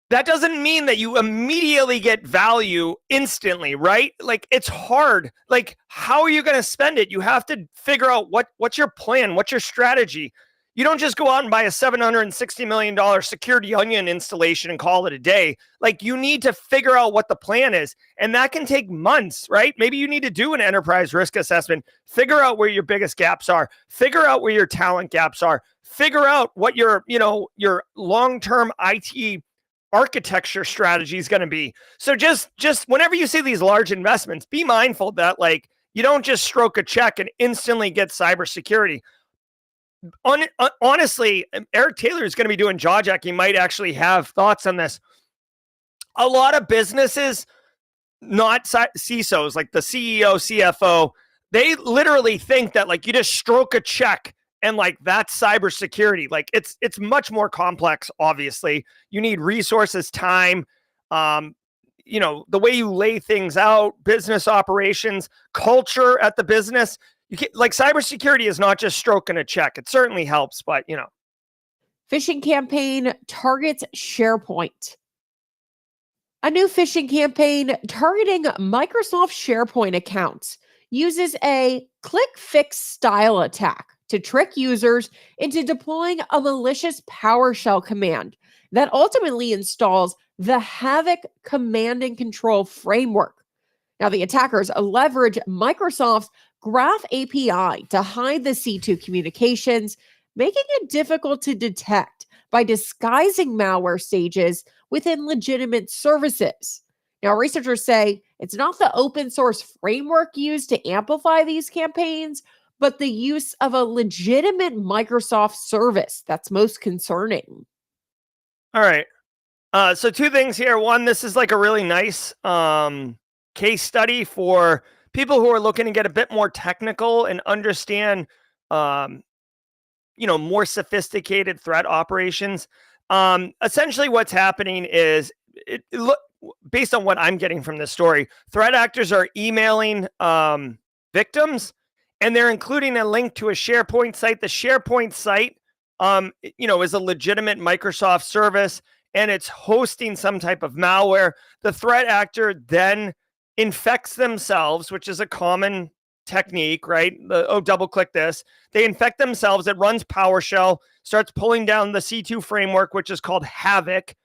That doesn't mean that you immediately get value instantly, right? Like, it's hard. Like, how are you going to spend it? You have to figure out what's your plan, what's your strategy. You don't just go out and buy a $760 million security onion installation and call it a day. Like, you need to figure out what the plan is. And that can take months, right? Maybe you need to do an enterprise risk assessment, figure out where your biggest gaps are, figure out where your talent gaps are, figure out what your long-term IT architecture strategy is going to be. So just whenever you see these large investments, be mindful that, like, you don't just stroke a check and instantly get cybersecurity. Honestly, Eric Taylor is going to be doing Jawjack. He might actually have thoughts on this. A lot of businesses, not CISOs, like the CEO, CFO, they literally think that, like, you just stroke a check and, like, that's cybersecurity. Like, it's much more complex. Obviously, you need resources, time, the way you lay things out, business operations, culture at the business. You can't, like, cybersecurity is not just stroking a check. It certainly helps, but Phishing campaign targets SharePoint. A new phishing campaign targeting Microsoft SharePoint accounts uses a click fix style attack to trick users into deploying a malicious PowerShell command that ultimately installs the Havoc command and control framework. Now, the attackers leverage Microsoft's Graph API to hide the C2 communications, making it difficult to detect by disguising malware stages within legitimate services. Now, researchers say it's not the open source framework used to amplify these campaigns, but the use of a legitimate Microsoft service that's most concerning. All right. So two things here. One, this is like a really nice case study for people who are looking to get a bit more technical and understand, more sophisticated threat operations. Essentially what's happening is, based on what I'm getting from this story, threat actors are emailing victims, and they're including a link to a SharePoint site. The SharePoint site, is a legitimate Microsoft service, and it's hosting some type of malware. The threat actor then infects themselves, which is a common technique, right? Double click this. They infect themselves. It runs PowerShell, starts pulling down the C2 framework, which is called Havoc.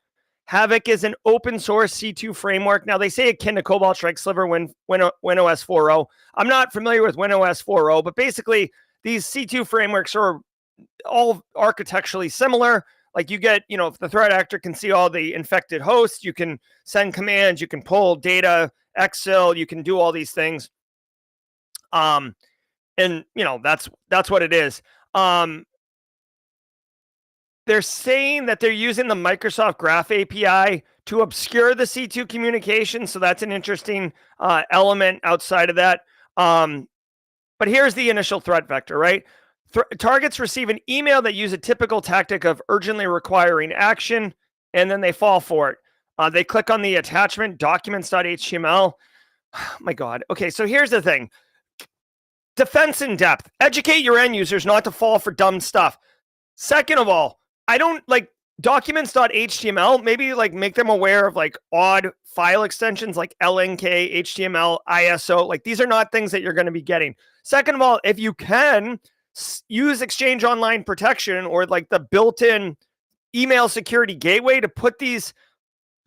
Havoc is an open source C2 framework. Now, they say akin to Cobalt Strike Sliver WinOS 4.0. I'm not familiar with WinOS 4.0, but basically these C2 frameworks are all architecturally similar. Like, you get, if the threat actor can see all the infected hosts, you can send commands, you can pull data, Excel, you can do all these things. And that's what it is. They're saying that they're using the Microsoft Graph API to obscure the C2 communication. So that's an interesting element outside of that. But here's the initial threat vector, right? Targets receive an email that use a typical tactic of urgently requiring action, and then they fall for it. They click on the attachment, documents.html. Oh my God. Okay, so here's the thing. Defense in depth. Educate your end users not to fall for dumb stuff. Second of all, I don't like documents.html. Maybe like make them aware of like odd file extensions like LNK, HTML, ISO. Like, these are not things that you're going to be getting. Second of all, if you can use Exchange Online Protection or like the built-in email security gateway to put these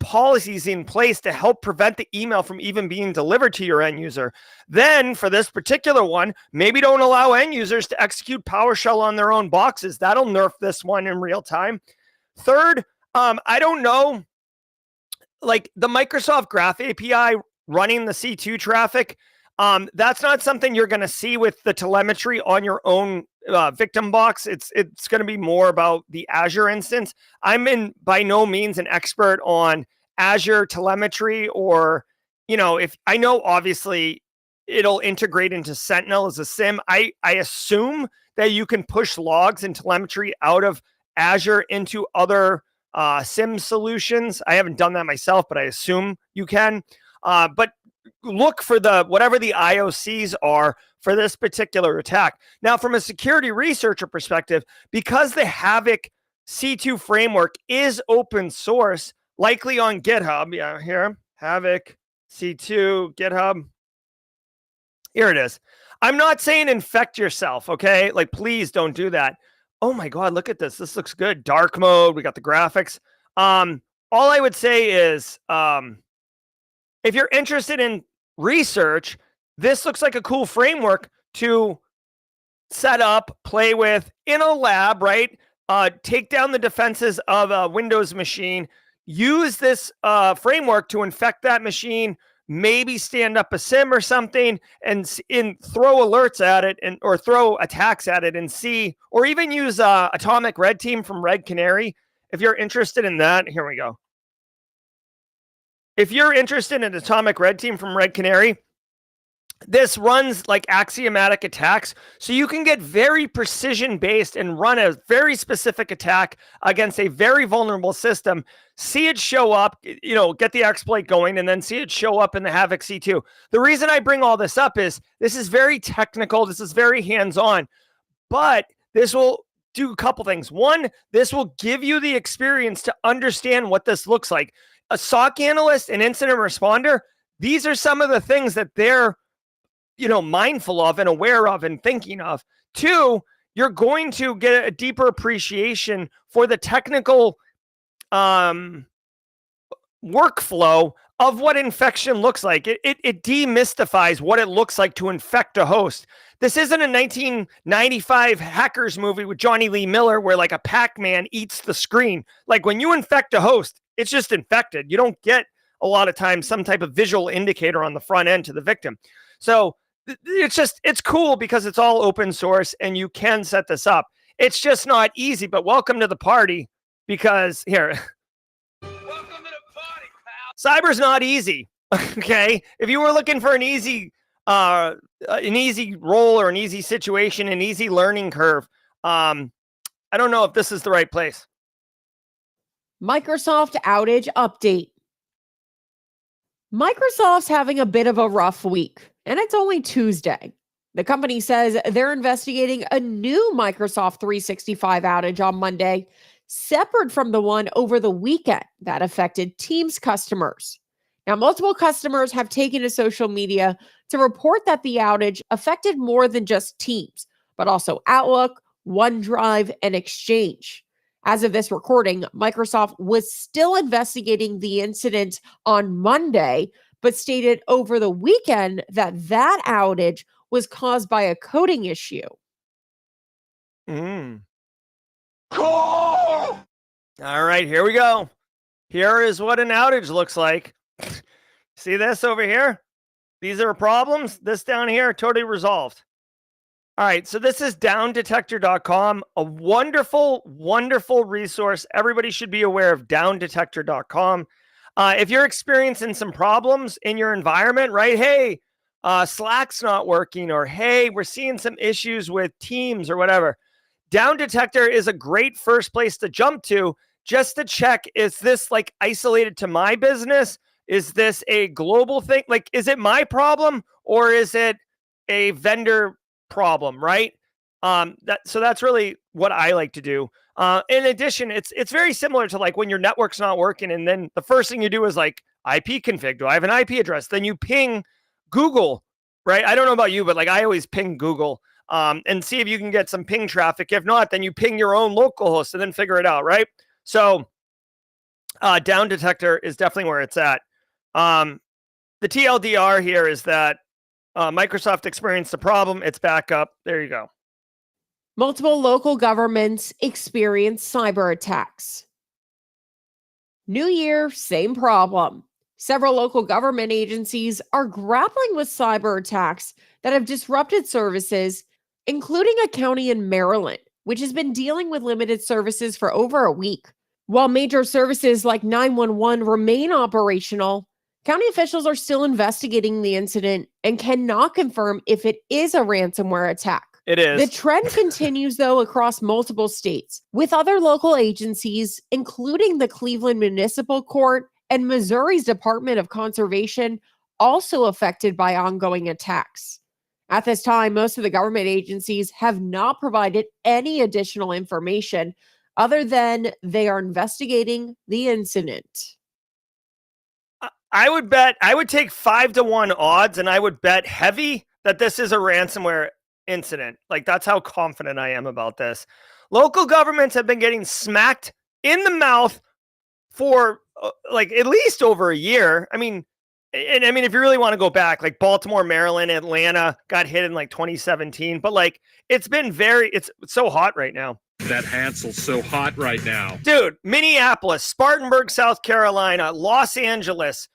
policies in place to help prevent the email from even being delivered to your end user. Then for this particular one, maybe don't allow end users to execute PowerShell on their own boxes. That'll nerf this one in real time. Third, I don't know, like the Microsoft Graph API running the C2 traffic. That's not something you're going to see with the telemetry on your own victim box. It's going to be more about the Azure instance. I'm by no means an expert on Azure telemetry, or, if I know obviously it'll integrate into Sentinel as a SIM. I assume that you can push logs and telemetry out of Azure into other SIM solutions. I haven't done that myself, but I assume you can. But look for whatever the IOCs are for this particular attack. Now, from a security researcher perspective, because the Havoc C2 framework is open source, likely on GitHub. Yeah, here, Havoc C2, GitHub. Here it is. I'm not saying infect yourself, okay? Like, please don't do that. Oh my God, look at this. This looks good. Dark mode. We got the graphics. All I would say is, if you're interested in research, this looks like a cool framework to set up, play with in a lab, right? Take down the defenses of a Windows machine. Use this framework to infect that machine. Maybe stand up a SIM or something and throw alerts at it, or throw attacks at it and see, or even use Atomic Red Team from Red Canary. If you're interested in that, here we go. If you're interested in Atomic Red Team from Red Canary, this runs like axiomatic attacks, so you can get very precision based and run a very specific attack against a very vulnerable system. See it show up, get the exploit going, and then see it show up in the Havoc C2. The reason I bring all this up is this is very technical. This is very hands-on, but this will do a couple things. One, this will give you the experience to understand what this looks like. A SOC analyst, an incident responder, these are some of the things that they're mindful of and aware of and thinking of. Two, you're going to get a deeper appreciation for the technical workflow of what infection looks like. It demystifies what it looks like to infect a host. This isn't a 1995 hackers movie with Johnny Lee Miller where like a Pac-Man eats the screen. Like when you infect a host, it's just infected. You don't get a lot of times some type of visual indicator on the front end to the victim. So it's cool because it's all open source and you can set this up. It's just not easy, but welcome to the party, because here. Welcome to the party, pal. Cyber's not easy. Okay. If you were looking for an easy role or an easy situation, an easy learning curve, I don't know if this is the right place. Microsoft outage update. Microsoft's having a bit of a rough week, and it's only Tuesday. The company says they're investigating a new Microsoft 365 outage on Monday, separate from the one over the weekend that affected Teams customers. Now, multiple customers have taken to social media to report that the outage affected more than just Teams, but also Outlook, OneDrive, and Exchange. As of this recording, Microsoft was still investigating the incident on Monday, but stated over the weekend that outage was caused by a coding issue. Cool. All right, here we go. Here is what an outage looks like. See this over here? These are problems. This down here, totally resolved. All right, so this is downdetector.com, a wonderful, wonderful resource. Everybody should be aware of downdetector.com. If you're experiencing some problems in your environment, right? Hey, Slack's not working, or hey, we're seeing some issues with Teams or whatever. Down Detector is a great first place to jump to just to check, is this like isolated to my business? Is this a global thing? Like, is it my problem or is it a vendor problem, right? So that's really what I like to do. In addition, it's very similar to like when your network's not working and then the first thing you do is like IP config. Do I have an IP address? Then you ping Google, right? I don't know about you, but like I always ping Google and see if you can get some ping traffic. If not, then you ping your own local host and then figure it out, right? So Down Detector is definitely where it's at. The TLDR here is that Microsoft experienced a problem. It's back up. There you go. Multiple local governments experienced cyber attacks. New year, same problem. Several local government agencies are grappling with cyber attacks that have disrupted services, including a county in Maryland, which has been dealing with limited services for over a week. While major services like 911 remain operational, county officials are still investigating the incident and cannot confirm if it is a ransomware attack. It is. The trend continues, though, across multiple states, with other local agencies, including the Cleveland Municipal Court and Missouri's Department of Conservation, also affected by ongoing attacks. At this time, most of the government agencies have not provided any additional information other than they are investigating the incident. I would take 5-1 odds, and I would bet heavy that this is a ransomware incident. Like, that's how confident I am about this. Local governments have been getting smacked in the mouth for like at least over a year. I mean, if you really want to go back, like Baltimore, Maryland, Atlanta got hit in like 2017, but like it's so hot right now. That Hansel's so hot right now. Dude, Minneapolis, Spartanburg, South Carolina, Los Angeles,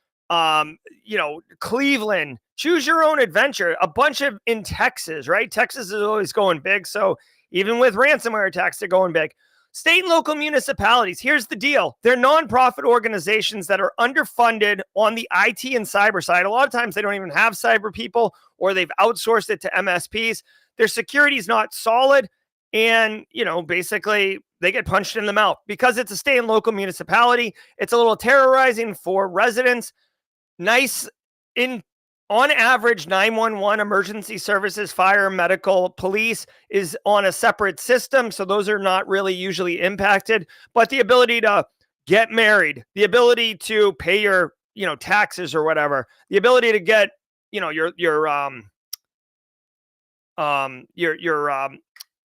Cleveland, choose your own adventure. A bunch of in Texas, right? Texas is always going big. So even with ransomware attacks, they're going big. State and local municipalities, here's the deal. They're nonprofit organizations that are underfunded on the IT and cyber side. A lot of times they don't even have cyber people, or they've outsourced it to MSPs. Their security is not solid. And, basically they get punched in the mouth because it's a state and local municipality. It's a little terrorizing for residents. On average, 911, emergency services, fire, medical, police is on a separate system. So those are not really usually impacted. But the ability to get married, the ability to pay your, taxes or whatever, the ability to get,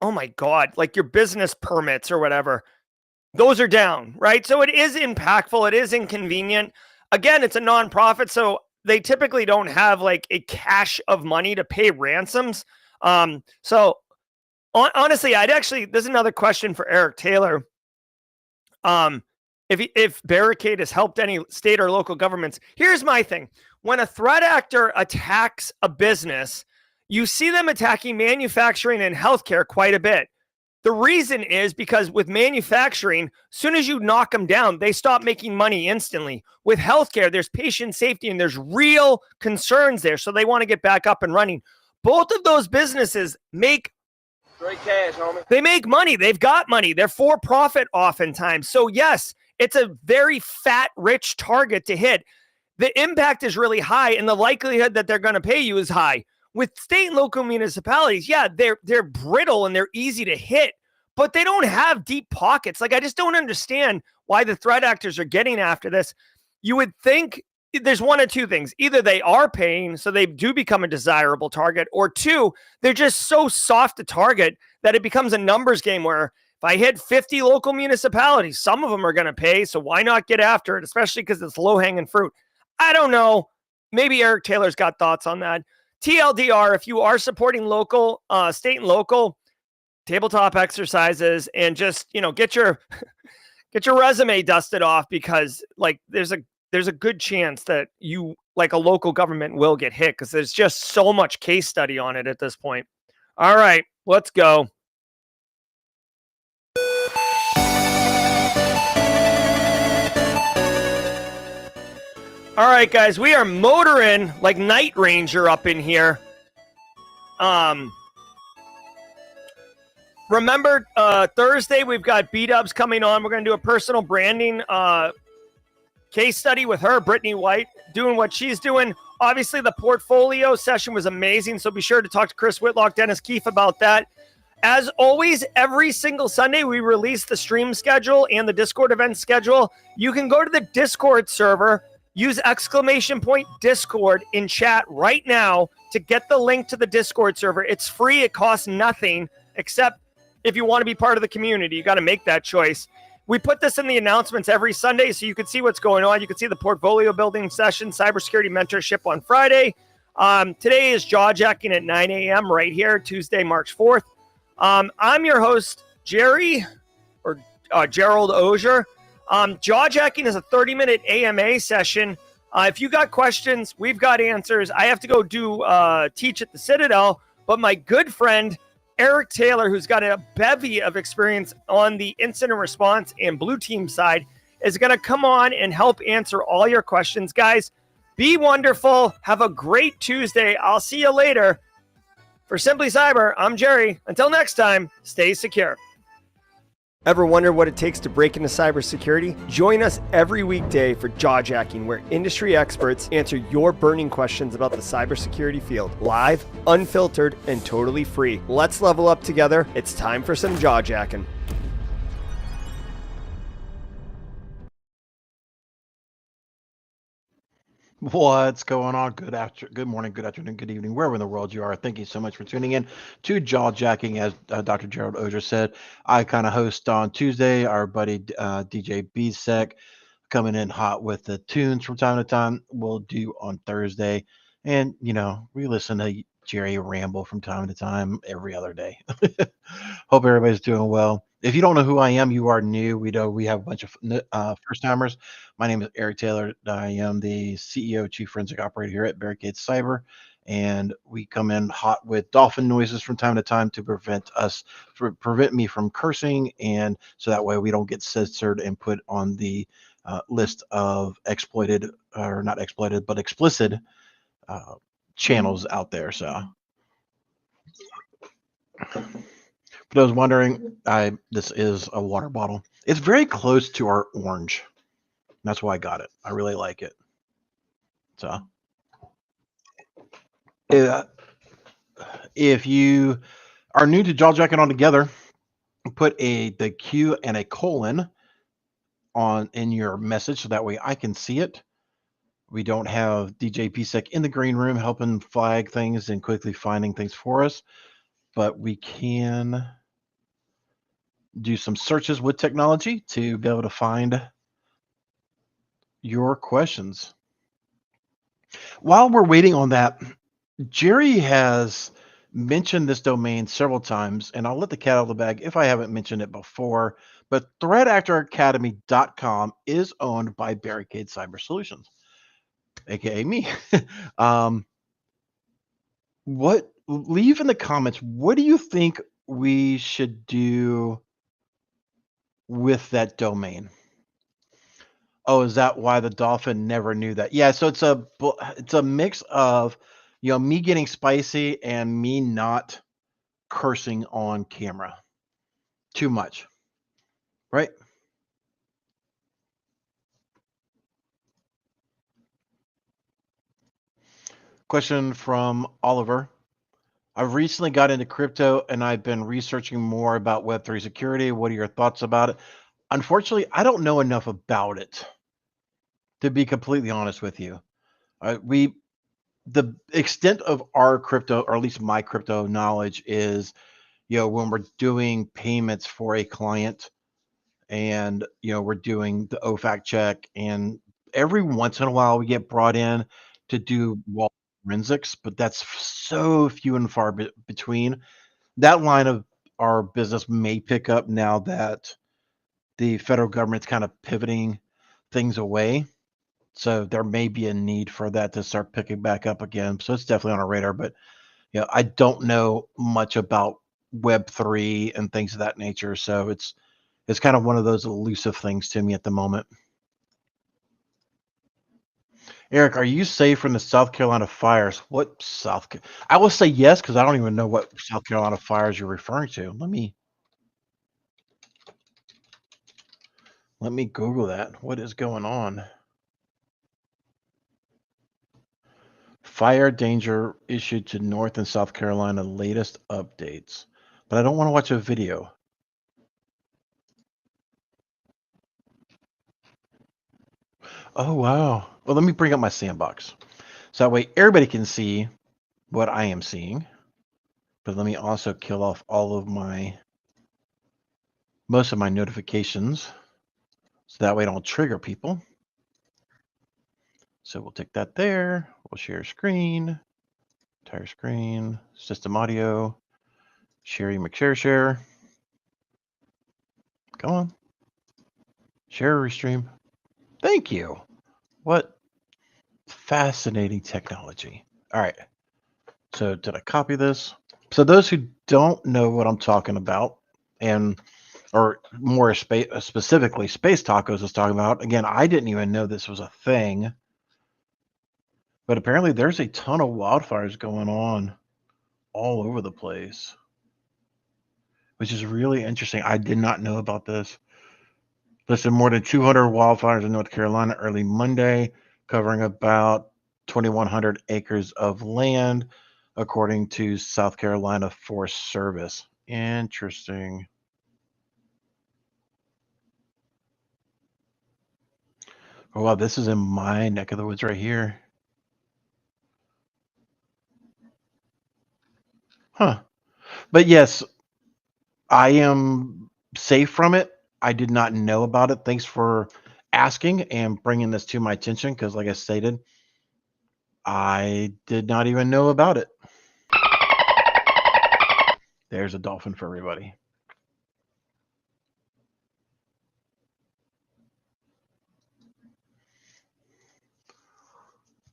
oh my God, like your business permits or whatever, those are down, right? So it is impactful. It is inconvenient. Again, it's a nonprofit, so they typically don't have like a cache of money to pay ransoms. Honestly, this is another question for Eric Taylor. If Barricade has helped any state or local governments, here's my thing. When a threat actor attacks a business, you see them attacking manufacturing and healthcare quite a bit. The reason is because with manufacturing, as soon as you knock them down, they stop making money instantly. With healthcare, there's patient safety and there's real concerns there. So they want to get back up and running. Both of those businesses make straight cash, homie. They make money. They've got money. They're for profit oftentimes. So yes, it's a very fat, rich target to hit. The impact is really high and the likelihood that they're going to pay you is high. With state and local municipalities, yeah, they're brittle and they're easy to hit, but they don't have deep pockets. Like, I just don't understand why the threat actors are getting after this. You would think there's one of two things. Either they are paying, so they do become a desirable target, or two, they're just so soft to target that it becomes a numbers game where if I hit 50 local municipalities, some of them are going to pay, so why not get after it, especially because it's low-hanging fruit. I don't know. Maybe Eric Taylor's got thoughts on that. TLDR, if you are supporting local, state and local tabletop exercises and just, get your resume dusted off, because like there's a good chance that you, like, a local government will get hit because there's just so much case study on it at this point. All right, let's go. All right, guys, we are motoring like Night Ranger up in here. Remember, Thursday, we've got B-Dubs coming on. We're going to do a personal branding case study with her, Brittany White, doing what she's doing. Obviously, the portfolio session was amazing, so be sure to talk to Chris Whitlock, Dennis Keefe about that. As always, every single Sunday, we release the stream schedule and the Discord event schedule. You can go to the Discord server, use !Discord in chat right now to get the link to the Discord server. It's free. It costs nothing, except if you want to be part of the community. You got to make that choice. We put this in the announcements every Sunday so you can see what's going on. You can see the portfolio building session, cybersecurity mentorship on Friday. Today is jaw-jacking at 9 a.m. right here, Tuesday, March 4th. I'm your host, Gerald Auger. Jawjacking is a 30-minute AMA session. If you got questions, we've got answers. I have to go do teach at the Citadel, but my good friend Eric Taylor, who's got a bevy of experience on the incident response and blue team side, is going to come on and help answer all your questions. Guys, be wonderful. Have a great Tuesday. I'll see you later. For Simply Cyber, I'm Jerry. Until next time, stay secure. Ever wonder what it takes to break into cybersecurity? Join us every weekday for Jawjacking, where industry experts answer your burning questions about the cybersecurity field. Live, unfiltered, and totally free. Let's level up together. It's time for some Jawjacking. What's going on? Good morning, good afternoon, good evening, wherever in the world you are. Thank you so much for tuning in to Jawjacking. As Dr. Gerald Auger said, I kind of host on Tuesday. Our buddy DJ BSEC coming in hot with the tunes from time to time. We'll do on Thursday. And, we listen to Jerry ramble from time to time every other day. Hope everybody's doing well. If you don't know who I am, you are new. We have a bunch of first timers. My name is Eric Taylor. I am the CEO, Chief Forensic Operator here at Barricade Cyber, and we come in hot with dolphin noises from time to time to prevent me from cursing, and so that way we don't get censored and put on the list of explicit channels out there. So, for those wondering, this is a water bottle. It's very close to our orange. That's why I got it. I really like it. So, if you are new to Jawjacking on together, put the Q and a colon in your message so that way I can see it. We don't have DJ PSEC in the green room helping flag things and quickly finding things for us, but we can do some searches with technology to be able to find your questions. While we're waiting on that, Jerry has mentioned this domain several times, and I'll let the cat out of the bag if I haven't mentioned it before, but threatactoracademy.com is owned by Barricade Cyber Solutions, aka me. Leave in the comments, what do you think we should do with that domain? Oh, is that why the dolphin never knew that? Yeah, so it's a mix of, me getting spicy and me not cursing on camera too much, right? Question from Oliver. I've recently got into crypto and I've been researching more about Web3 security. What are your thoughts about it? Unfortunately, I don't know enough about it, to be completely honest with you. The extent of our crypto, or at least my crypto knowledge, is, when we're doing payments for a client and, we're doing the OFAC check, and every once in a while we get brought in to do wall forensics, but that's so few and far between. That line of our business may pick up now that the federal government's kind of pivoting things away. So there may be a need for that to start picking back up again. So it's definitely on our radar, but I don't know much about Web3 and things of that nature. So it's kind of one of those elusive things to me at the moment. Eric, are you safe from the South Carolina fires? I will say yes, because I don't even know what South Carolina fires you're referring to. Let me Google that. What is going on? Fire danger issued to North and South Carolina, latest updates. But I don't want to watch a video. Oh, wow. Well, let me bring up my sandbox. So that way everybody can see what I am seeing. But let me also kill off most of my notifications, so that way I don't trigger people. So we'll take that there. We'll share screen, entire screen, system audio, share. Come on. Share restream. Thank you. What fascinating technology. All right. So did I copy this? So those who don't know what I'm talking about, and or more specifically, Space Tacos is talking about. Again, I didn't even know this was a thing, but apparently there's a ton of wildfires going on all over the place, which is really interesting. I did not know about this. Listen, more than 200 wildfires in North Carolina early Monday, covering about 2,100 acres of land, according to South Carolina Forest Service. Interesting. Oh, wow, this is in my neck of the woods right here. Huh. But yes, I am safe from it. I did not know about it. Thanks for asking and bringing this to my attention because, like I stated, I did not even know about it. There's a dolphin for everybody.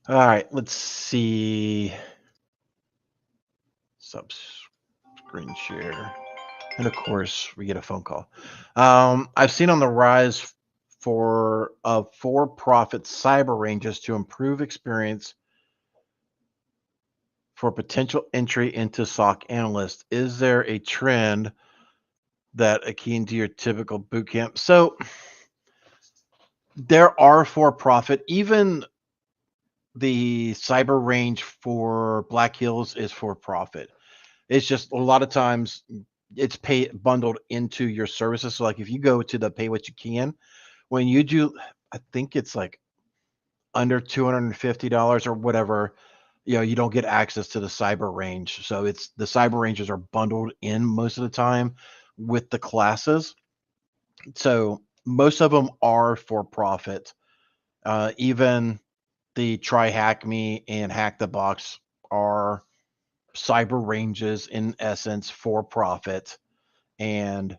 All right, let's see. Sub screen share. And of course, we get a phone call. I've seen on the rise for-profit cyber ranges to improve experience for potential entry into SOC analyst. Is there a trend that akin to your typical boot camp? So there are for-profit. Even the cyber range for Black Hills is for-profit. It's just a lot of times it's bundled into your services. So like if you go to the pay what you can, when you do, I think it's like under $250 or whatever, you don't get access to the cyber range. So it's the cyber ranges are bundled in most of the time with the classes. So most of them are for profit. Even the Try Hack Me and Hack the Box are cyber ranges in essence for profit. And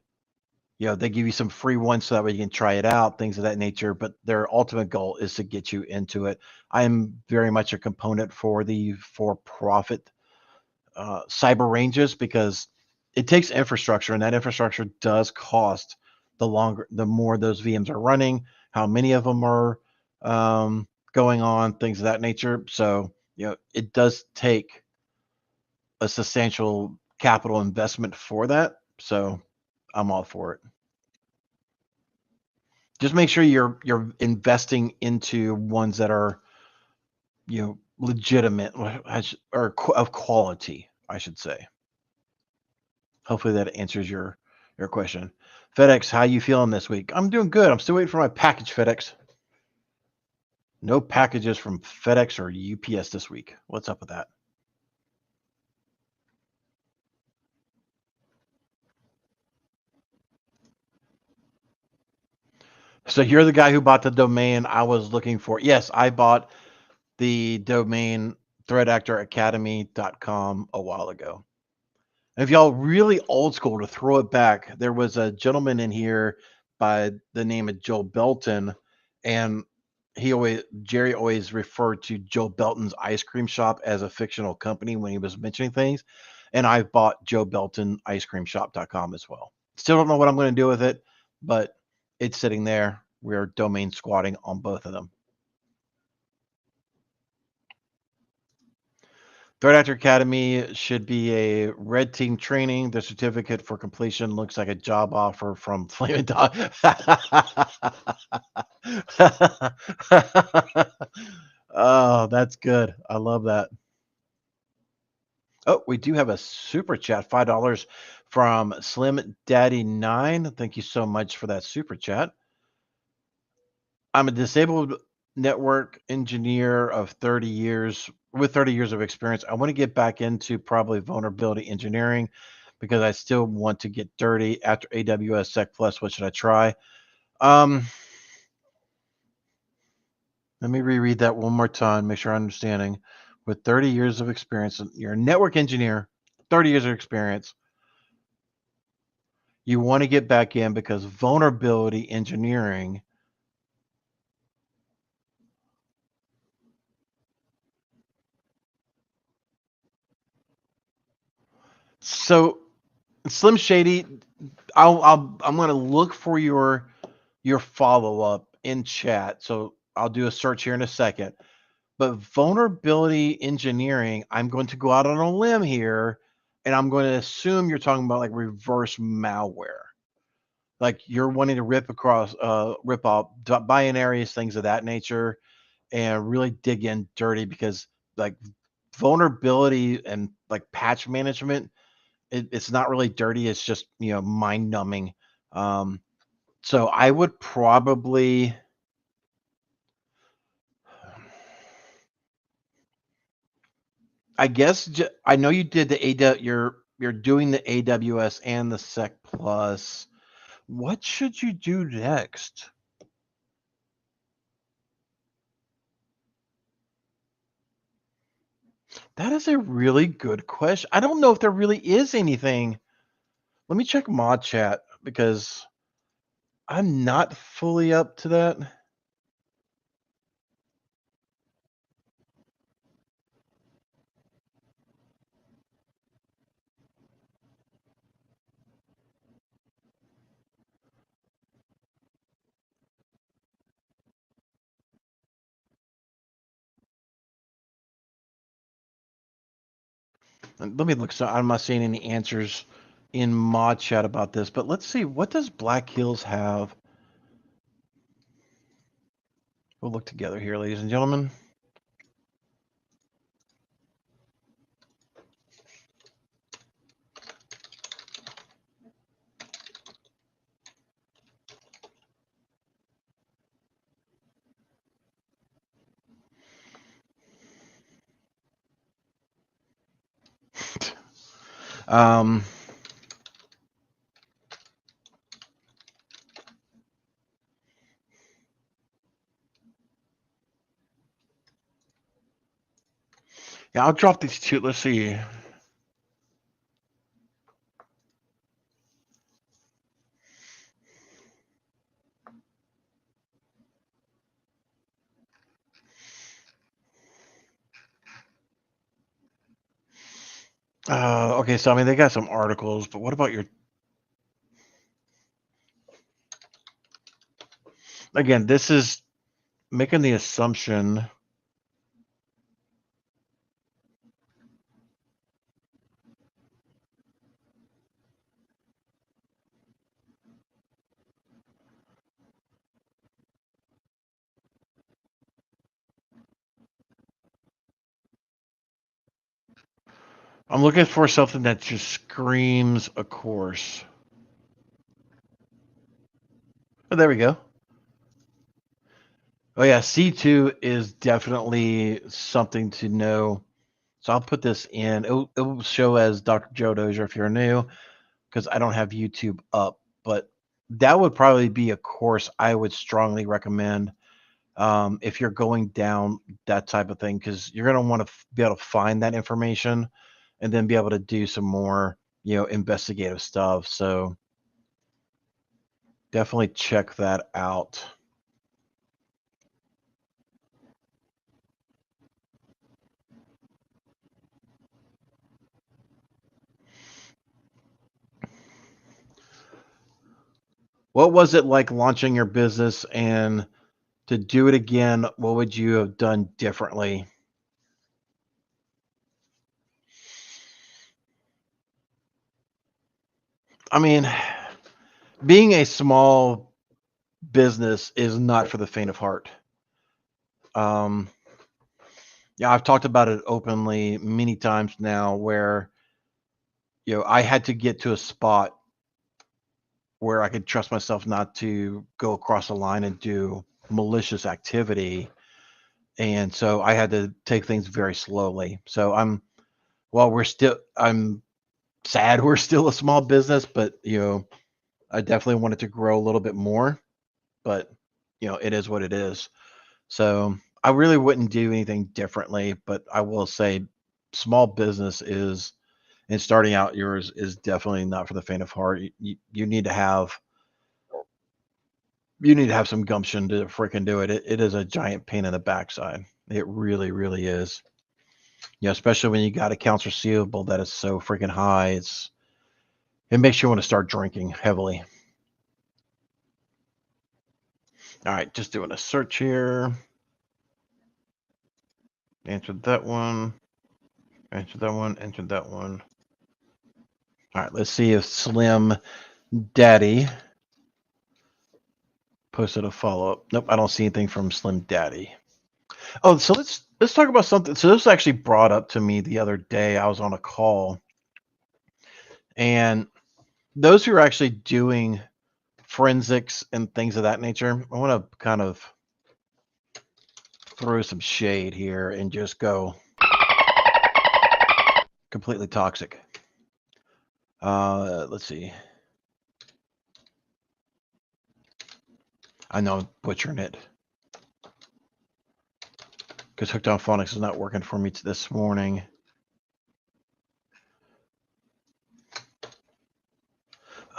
they give you some free ones so that way you can try it out, things of that nature. But their ultimate goal is to get you into it. I am very much a component for the for-profit cyber ranges because it takes infrastructure, and that infrastructure does cost the more those VMs are running, how many of them are going on, things of that nature. So, it does take a substantial capital investment for that. So I'm all for it. Just make sure you're investing into ones that are, legitimate or of quality, I should say. Hopefully that answers your question. FedEx, how you feeling this week? I'm doing good. I'm still waiting for my package, FedEx. No packages from FedEx or UPS this week. What's up with that? So you're the guy who bought the domain I was looking for. Yes, I bought the domain threatactoracademy.com a while ago. And if y'all really old school to throw it back, there was a gentleman in here by the name of Joe Belton, and Jerry always referred to Joe Belton's ice cream shop as a fictional company when he was mentioning things. And I've bought Joe Belton icecreamshop.com as well. Still don't know what I'm going to do with it, but it's sitting there. We're domain squatting on both of them. Threat Actor Academy should be a red team training. The certificate for completion looks like a job offer from Flaming Dog. Oh, that's good. I love that. Oh, we do have a super chat, $5 from Slim Daddy 9. Thank you so much for that super chat. I'm a disabled network engineer of 30 years with 30 years of experience. I want to get back into probably vulnerability engineering because I still want to get dirty after AWS Sec Plus. What should I try? Let me reread that one more time, make sure I'm understanding. With 30 years of experience, you're a network engineer, 30 years of experience. You want to get back in because vulnerability engineering So Slim Shady, I'm gonna look for your follow up in chat. So I'll do a search here in a second. But vulnerability engineering, I'm going to go out on a limb here, and I'm going to assume you're talking about like reverse malware. Like you're wanting to rip off binaries, things of that nature, and really dig in dirty because like vulnerability and like patch management, it's not really dirty. It's just mind numbing. So I would probably. I guess I know you did the you're doing the AWS and the Sec Plus. What should you do next? That is a really good question. I don't know if there really is anything. Let me check mod chat because I'm not fully up to that. Let me look. So I'm not seeing any answers in mod chat about this, but let's see. What does Black Hills have? We'll look together here, ladies and gentlemen. um, yeah, I'll drop these two. Let's see. Okay, so I mean they got some articles, but what about your? Again, this is making the assumption. I'm looking for something that just screams a course. Oh, there we go. Oh yeah, C2 is definitely something to know. So I'll put this in. It will show as Dr. Joe Dozier if you're new, because I don't have YouTube up. But that would probably be a course I would strongly recommend if you're going down that type of thing, because you're going to want to be able to find that information and then be able to do some more, investigative stuff. So definitely check that out. What was it like launching your business, and to do it again, what would you have done differently? I mean, being a small business is not for the faint of heart. Um, yeah, I've talked about it openly many times now where, I had to get to a spot where I could trust myself not to go across the line and do malicious activity. And so I had to take things very slowly. So I'm sad we're still a small business, but I definitely wanted to grow a little bit more, but it is what it is. So I really wouldn't do anything differently, but I will say small business is, and starting out yours is definitely not for the faint of heart. You need to have some gumption to freaking do it. It is a giant pain in the backside. It really, really is. You know, especially when you got accounts receivable that is so freaking high, it makes you want to start drinking heavily. All right, just doing a search here. Answered that one. Answered that one. Answered that one. All right, let's see if Slim Daddy posted a follow-up. Nope, I don't see anything from Slim Daddy. Oh, so let's talk about something. So this was actually brought up to me the other day. I was on a call, and those who are actually doing forensics and things of that nature, I want to kind of throw some shade here and just go completely toxic. Let's see. I know I'm butchering it because Hooked on Phonics is not working for me this morning.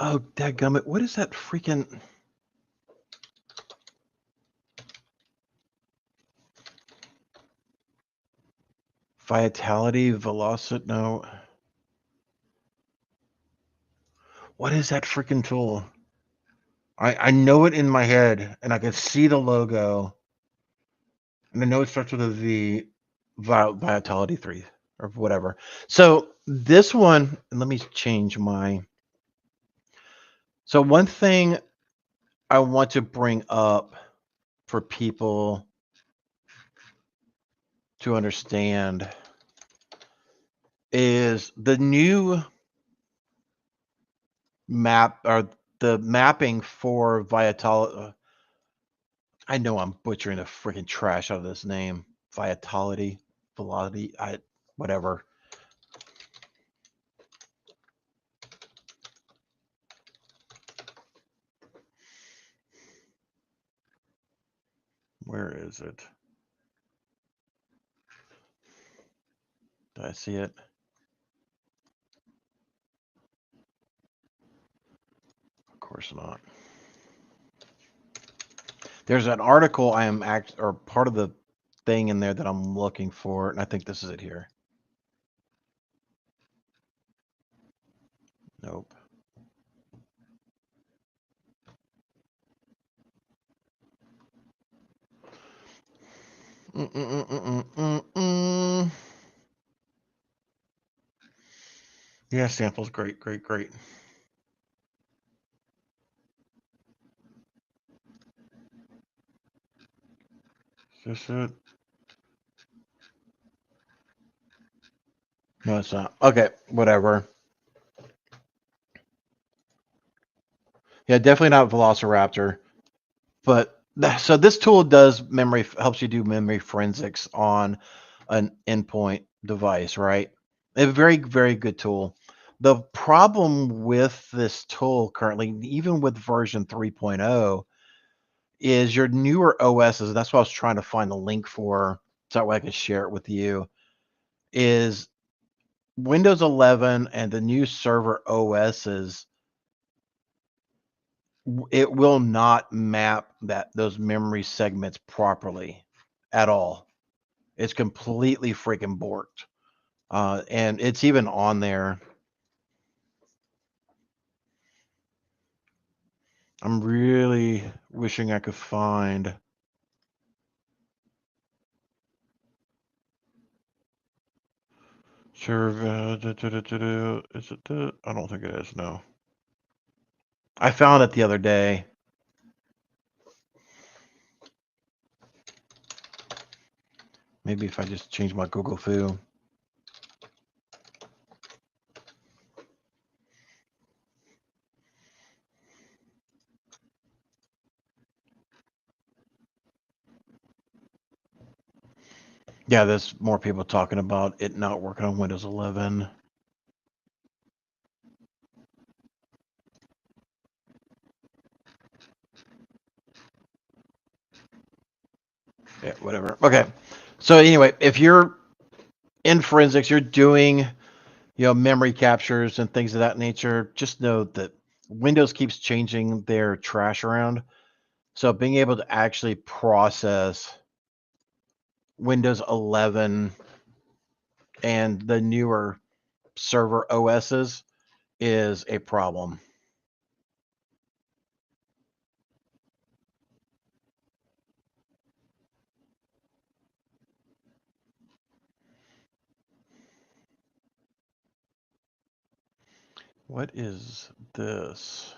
Oh, dadgummit. What is that freaking... Vitality, Velocity, no. What is that freaking tool? I know it in my head, and I can see the logo, and I know it starts with a V, Vitality 3, or whatever. So this one, and let me change my... So one thing I want to bring up for people to understand is the new map, or the mapping for Vitality. I know I'm butchering the freaking trash out of this name. Vitality, Velocity, whatever. Where is it? Did I see it? Of course not. There's an article I am or part of the thing in there that I'm looking for, and I think this is it here. Nope. Yeah, samples, great, great, great. Is this it? No, it's not. Okay, whatever. Yeah, definitely not Velociraptor. But so this tool does helps you do memory forensics on an endpoint device, right? A very, very good tool. The problem with this tool currently, even with version 3.0, is your newer OSs. That's what I was trying to find the link for, so that way I can share it with you. Is Windows 11 and the new server OSs, it will not map those memory segments properly at all. It's completely freaking borked. And it's even on there. I'm really wishing I could find. Sure. Is it the? I don't think it is. No. I found it the other day. Maybe if I just change my Google Foo. Yeah, there's more people talking about it not working on Windows 11. Yeah, whatever. Okay. So anyway, if you're in forensics, you're doing, memory captures and things of that nature, just know that Windows keeps changing their trash around. So being able to actually process Windows 11 and the newer server OSs is a problem. What is this?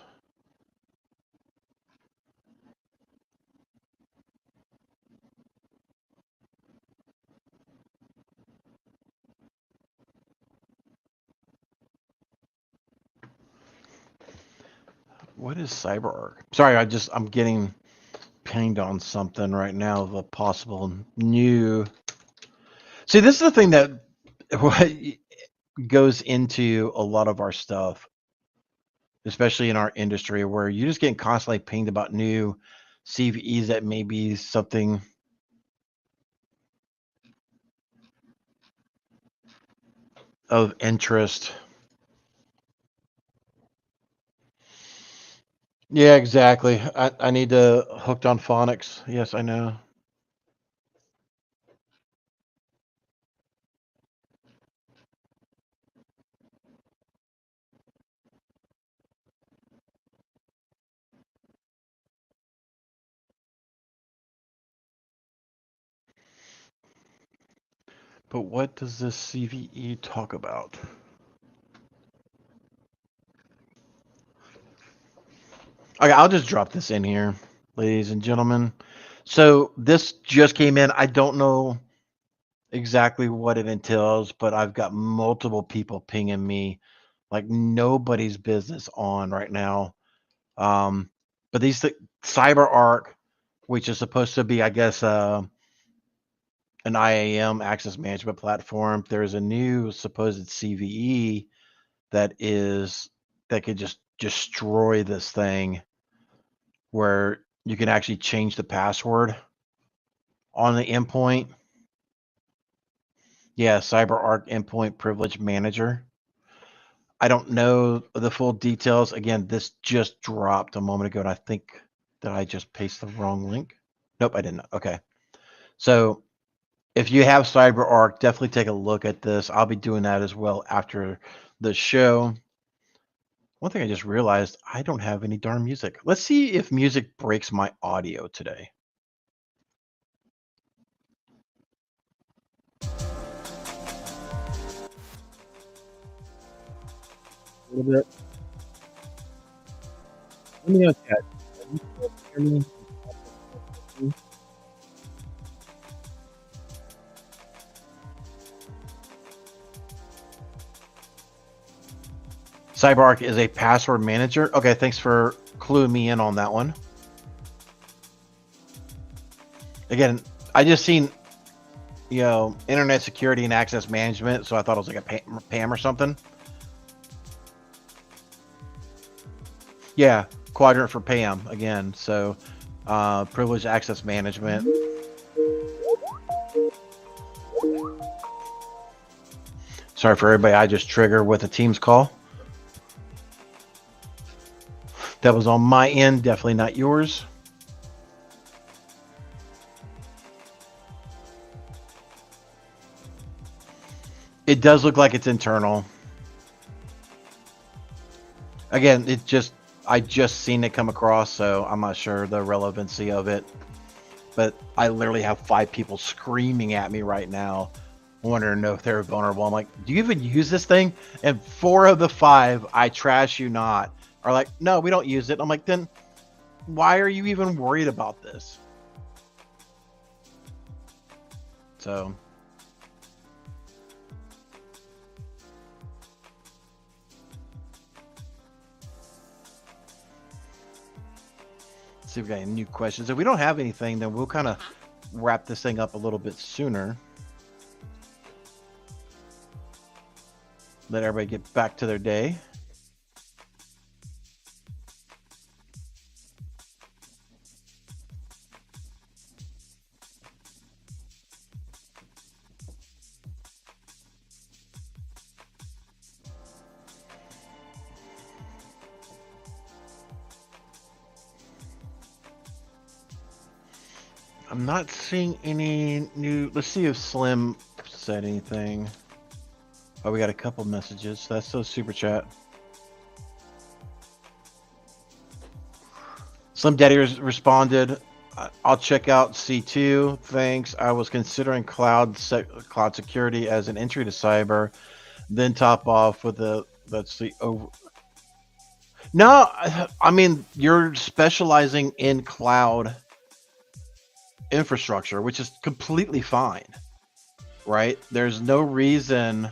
What is CyberArk? Sorry, I'm getting pinged on something right now of a possible new. See, this is the thing that what goes into a lot of our stuff, especially in our industry, where you're just getting constantly pinged about new CVEs that may be something of interest. Yeah, exactly. I need to hooked on phonics. Yes, I know. But what does this CVE talk about? Okay, I'll just drop this in here, ladies and gentlemen. So this just came in. I don't know exactly what it entails, but I've got multiple people pinging me like nobody's business on right now. But CyberArk, which is supposed to be, I guess, an IAM access management platform, there's a new supposed CVE that could just destroy this thing, where you can actually change the password on the endpoint. Yeah, CyberArk Endpoint Privilege Manager. I don't know the full details. Again, this just dropped a moment ago, and I think that I just pasted the wrong link. Nope, I didn't. Okay. So if you have CyberArk, definitely take a look at this. I'll be doing that as well after the show. One thing I just realized, I don't have any darn music. Let's see if music breaks my audio today. A little bit. Let me know, chat. Can you still hear me? CyberArk is a password manager. Okay, thanks for cluing me in on that one. Again, I just seen, internet security and access management, so I thought it was like a PAM or something. Yeah, quadrant for PAM again. So, privileged access management. Sorry for everybody. I just trigger with a Teams call. That was on my end, definitely not yours. It does look like it's internal. Again, I just seen it come across, so I'm not sure the relevancy of it. But I literally have 5 people screaming at me right now, wondering if they're vulnerable. I'm like, do you even use this thing? And 4 of the 5, I trash you not, are like, no, we don't use it. I'm like, then why are you even worried about this? So let's see if we got any new questions. If we don't have anything, then we'll kind of wrap this thing up a little bit sooner. Let everybody get back to their day. I'm not seeing any new. Let's see if Slim said anything. Oh, we got a couple messages. That's so super chat. Slim Daddy responded, I'll check out C2. Thanks. I was considering cloud security as an entry to cyber, then top off with the, let's see, over. No, I mean, you're specializing in cloud infrastructure, which is completely fine, right? There's no reason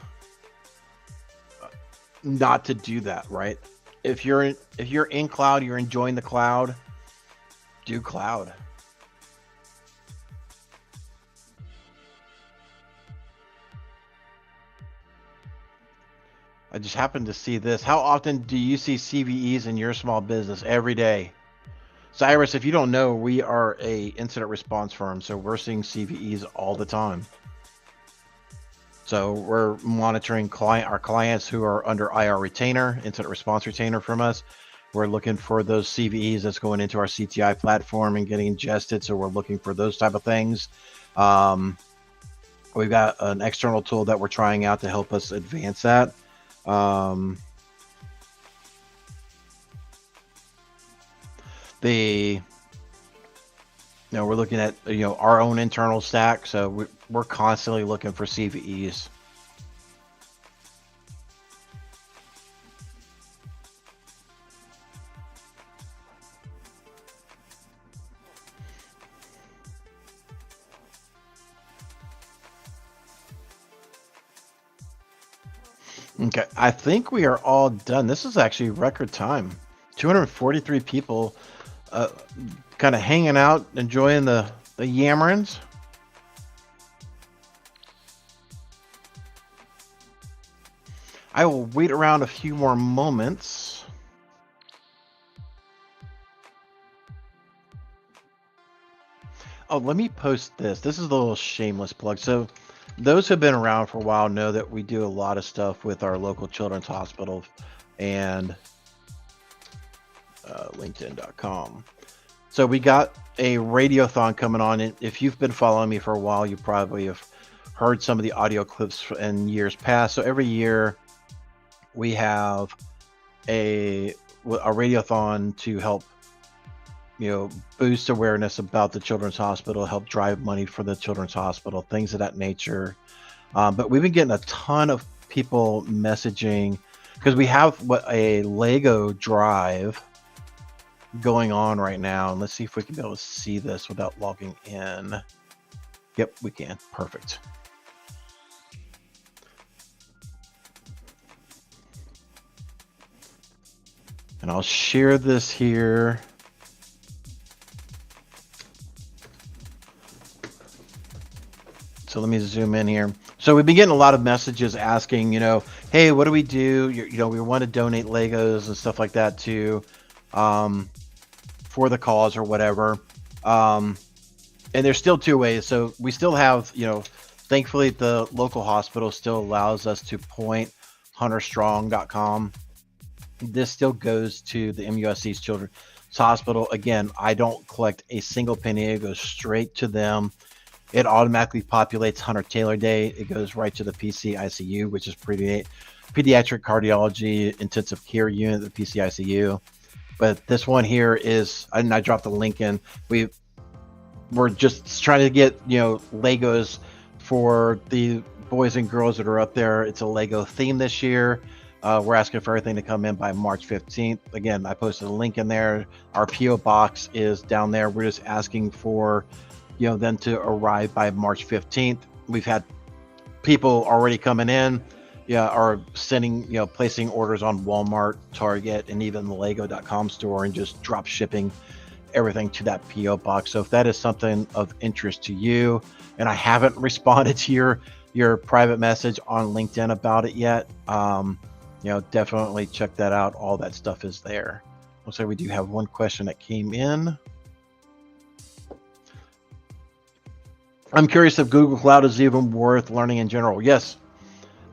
not to do that, right? If you're in cloud, you're enjoying the cloud, do cloud. I just happened to see this. How often do you see CVEs in your small business? Every day. Cyrus, if you don't know, we are a incident response firm, so we're seeing CVEs all the time. So we're monitoring our clients who are under IR retainer, incident response retainer from us. We're looking for those CVEs that's going into our CTI platform and getting ingested. So we're looking for those type of things. We've got an external tool that we're trying out to help us advance that. We're looking at our own internal stack, so we're constantly looking for CVEs. Okay, I think we are all done. This is actually record time. 243 people kind of hanging out, enjoying the yammerings. I will wait around a few more moments. Oh, let me post this. This is a little shameless plug. So those who have been around for a while know that we do a lot of stuff with our local children's hospital and linkedin.com. So we got a radiothon coming on. And if you've been following me for a while, you probably have heard some of the audio clips in years past. So every year we have a radiothon to help boost awareness about the children's hospital, help drive money for the children's hospital, things of that nature. But we've been getting a ton of people messaging because we have a Lego drive going on right now. And let's see if we can be able to see this without logging in. Yep, we can. Perfect. And I'll share this here. So let me zoom in here. So we've been getting a lot of messages asking, hey, what do we do? We want to donate Legos and stuff like that to, for the cause or whatever. And there's still two ways. So we still have, thankfully the local hospital still allows us to point hunterstrong.com. This still goes to the MUSC's Children's Hospital. Again, I don't collect a single penny. It goes straight to them. It automatically populates Hunter Taylor Day. It goes right to the PCICU, which is pediatric cardiology intensive care unit, the PCICU. But this one here is, and I dropped the link in. We're just trying to get Legos for the boys and girls that are up there. It's a Lego theme this year. We're asking for everything to come in by March 15th. Again, I posted a link in there. Our PO box is down there. We're just asking for them to arrive by March 15th. We've had people already coming in, are sending, placing orders on Walmart, Target, and even the Lego.com store, and just drop shipping everything to that PO box. So if that is something of interest to you, and I haven't responded to your private message on LinkedIn about it yet, definitely check that out. All that stuff is there. Looks like we do have one question that came in. I'm curious if Google Cloud is even worth learning in general. Yes.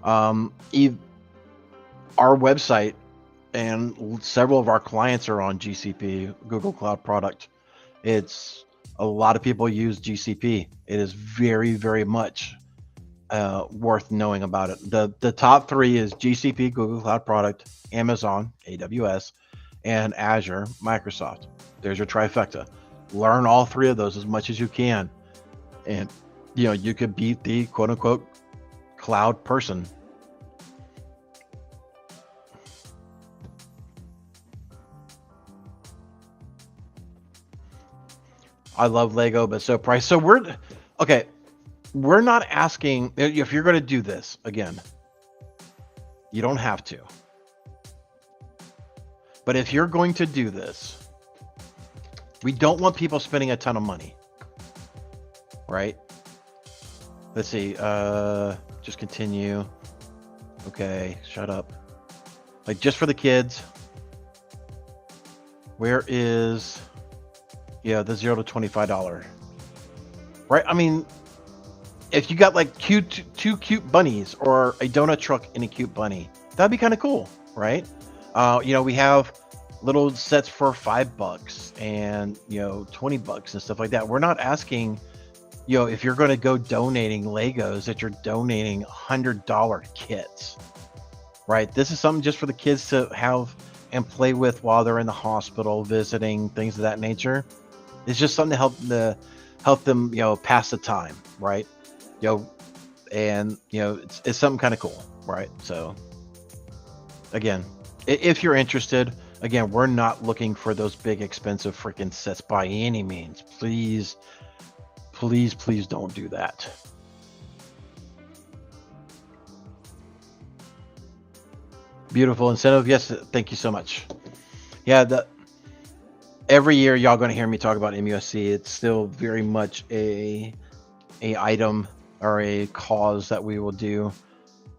Our website and several of our clients are on GCP, Google Cloud product. It's a lot of people use GCP. It is very, very much worth knowing about it. The top three is GCP, Google Cloud Product, Amazon, AWS, and Azure, Microsoft. There's your trifecta. Learn all three of those as much as you can, and you could beat the quote unquote cloud person. I love Lego, but so priced. So we're not asking if you're going to do this again. You don't have to. But if you're going to do this, we don't want people spending a ton of money. Right? Let's see. Just continue. Okay, shut up. Like just for the kids. Where is the $0 to $25? Right? I mean, if you got like two cute bunnies or a donut truck and a cute bunny, that'd be kind of cool, right? We have little sets for $5 and $20 and stuff like that. We're not asking, if you're going to go donating Legos, that you're donating $100 kits, right? This is something just for the kids to have and play with while they're in the hospital, visiting, things of that nature. It's just something to help them, pass the time, right? And it's something kind of cool, right? So again, if you're interested, again, we're not looking for those big expensive freaking sets by any means. Please don't do that. Beautiful incentive. Yes, thank you so much. Yeah, every year y'all going to hear me talk about MUSC. It's still very much a item or a cause that we will do.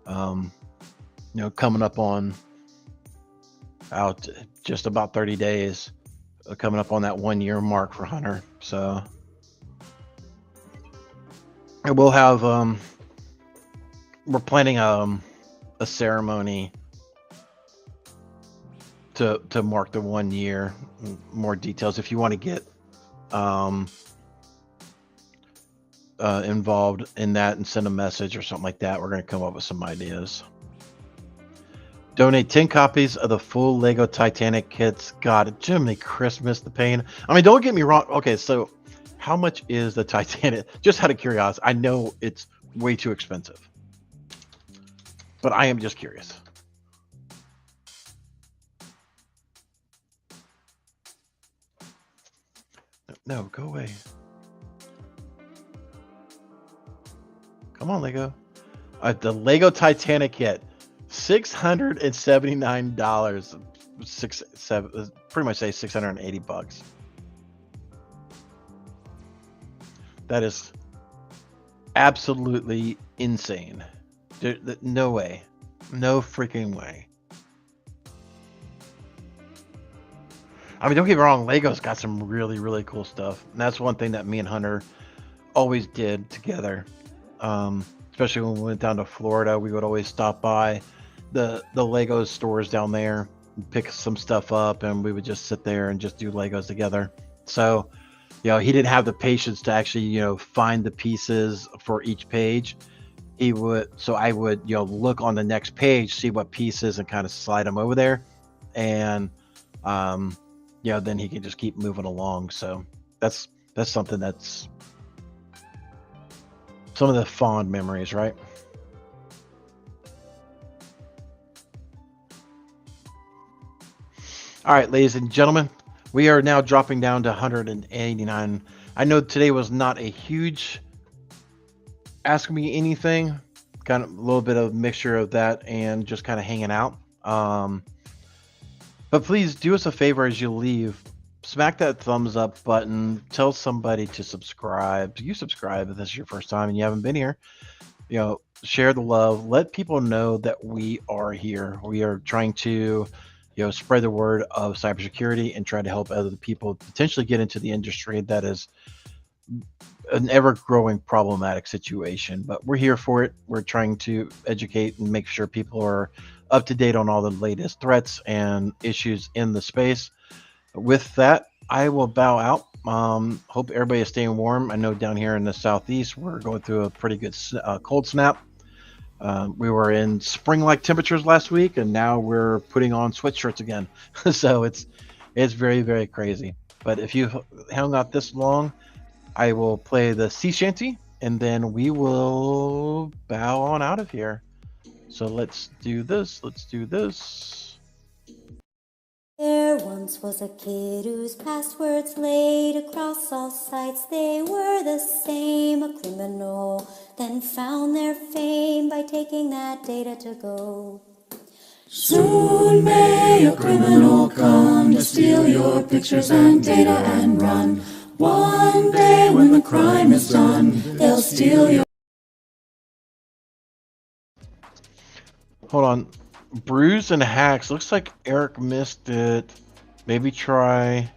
Coming up on out just about 30 days, coming up on that 1 year mark for Hunter. So we'll have we're planning a ceremony to mark the 1 year. More details if you want to get involved in that and send a message or something like that. We're going to come up with some ideas. Donate 10 copies of the full Lego Titanic kits. God, Jiminy Christmas, the pain. I mean, don't get me wrong. Okay, so how much is the Titanic? Just out of curiosity. I know it's way too expensive, but I am just curious. No, go away. Come on, Lego. The Lego Titanic kit, $679. Pretty much say $680. That is absolutely insane. No way. No freaking way. I mean, don't get me wrong, Lego's got some really, really cool stuff. And that's one thing that me and Hunter always did together. Especially when we went down to Florida, we would always stop by the Lego stores down there, and pick some stuff up, and we would just sit there and just do Legos together. So, he didn't have the patience to actually, find the pieces for each page. I would, look on the next page, see what pieces, and kind of slide them over there. And, then he can just keep moving along. So that's something that's some of the fond memories, right? All right, ladies and gentlemen, we are now dropping down to 189. I know today was not a huge ask me anything, kind of a little bit of mixture of that and just kind of hanging out. But please do us a favor as you leave. Smack that thumbs up button. Tell somebody to subscribe. You subscribe if this is your first time and you haven't been here. Share the love. Let people know that we are here. We are trying to, spread the word of cybersecurity and try to help other people potentially get into the industry that is an ever-growing problematic situation. But we're here for it. We're trying to educate and make sure people are up to date on all the latest threats and issues in the space. With that, I will bow out Hope everybody is staying warm. I know down here in the southeast, we're going through a pretty good cold snap. We were in spring-like temperatures last week, and now we're putting on sweatshirts again. So it's very, very crazy. But if you hung out this long, I will play the sea shanty, and then we will bow on out of here. So let's do this. There once was a kid whose passwords laid across all sites. They were the same, a criminal, then found their fame by taking that data to go. Soon may a criminal come to steal your pictures and data and run. One day when the crime is done, they'll steal your... Hold on. Bruise and hacks. Looks like Eric missed it. Maybe try...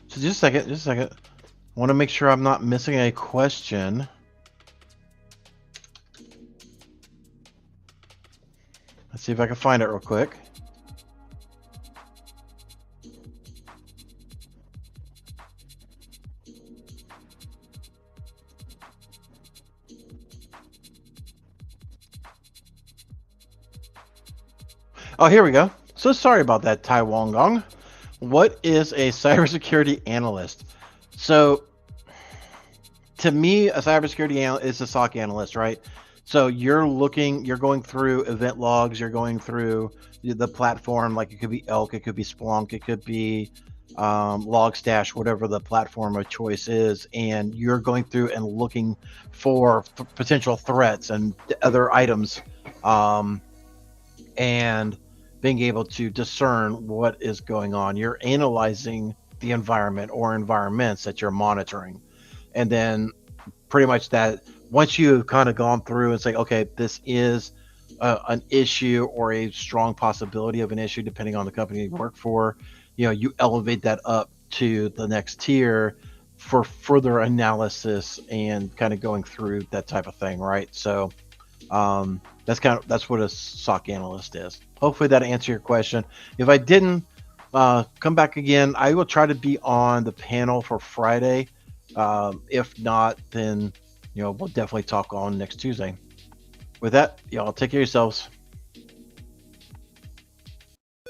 So just a second. I want to make sure I'm not missing a question. Let's see if I can find it real quick. Oh, here we go. So sorry about that, Tai Wong Gong. What is a cybersecurity analyst? So, to me, a cybersecurity analyst is a SOC analyst, right? So you're going through event logs, you're going through the platform, like it could be Elk, it could be Splunk, it could be Logstash, whatever the platform of choice is, and you're going through and looking for potential threats and other items, and being able to discern what is going on. You're analyzing the environment or environments that you're monitoring, and then pretty much that once you've kind of gone through and say, okay, this is an issue or a strong possibility of an issue, depending on the company you work for, you elevate that up to the next tier for further analysis and kind of going through that type of thing, right? So that's what a SOC analyst is. Hopefully that answered your question. If I didn't, come back again. I will try to be on the panel for Friday. If not, then we'll definitely talk on next Tuesday. With that, y'all take care of yourselves.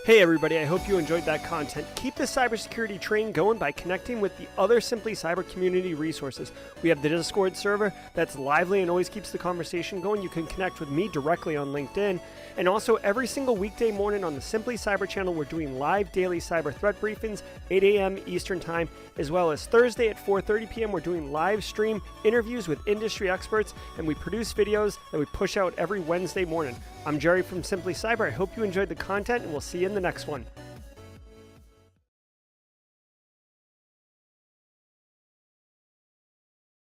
Hey everybody, I hope you enjoyed that content. Keep the cybersecurity train going by connecting with the other Simply Cyber community resources. We have the Discord server that's lively and always keeps the conversation going. You can connect with me directly on LinkedIn. And also every single weekday morning on the Simply Cyber channel, we're doing live daily cyber threat briefings, 8 a.m. Eastern time, as well as Thursday at 4:30 p.m. We're doing live stream interviews with industry experts, and we produce videos that we push out every Wednesday morning. I'm Jerry from Simply Cyber. I hope you enjoyed the content, and we'll see you in the next one.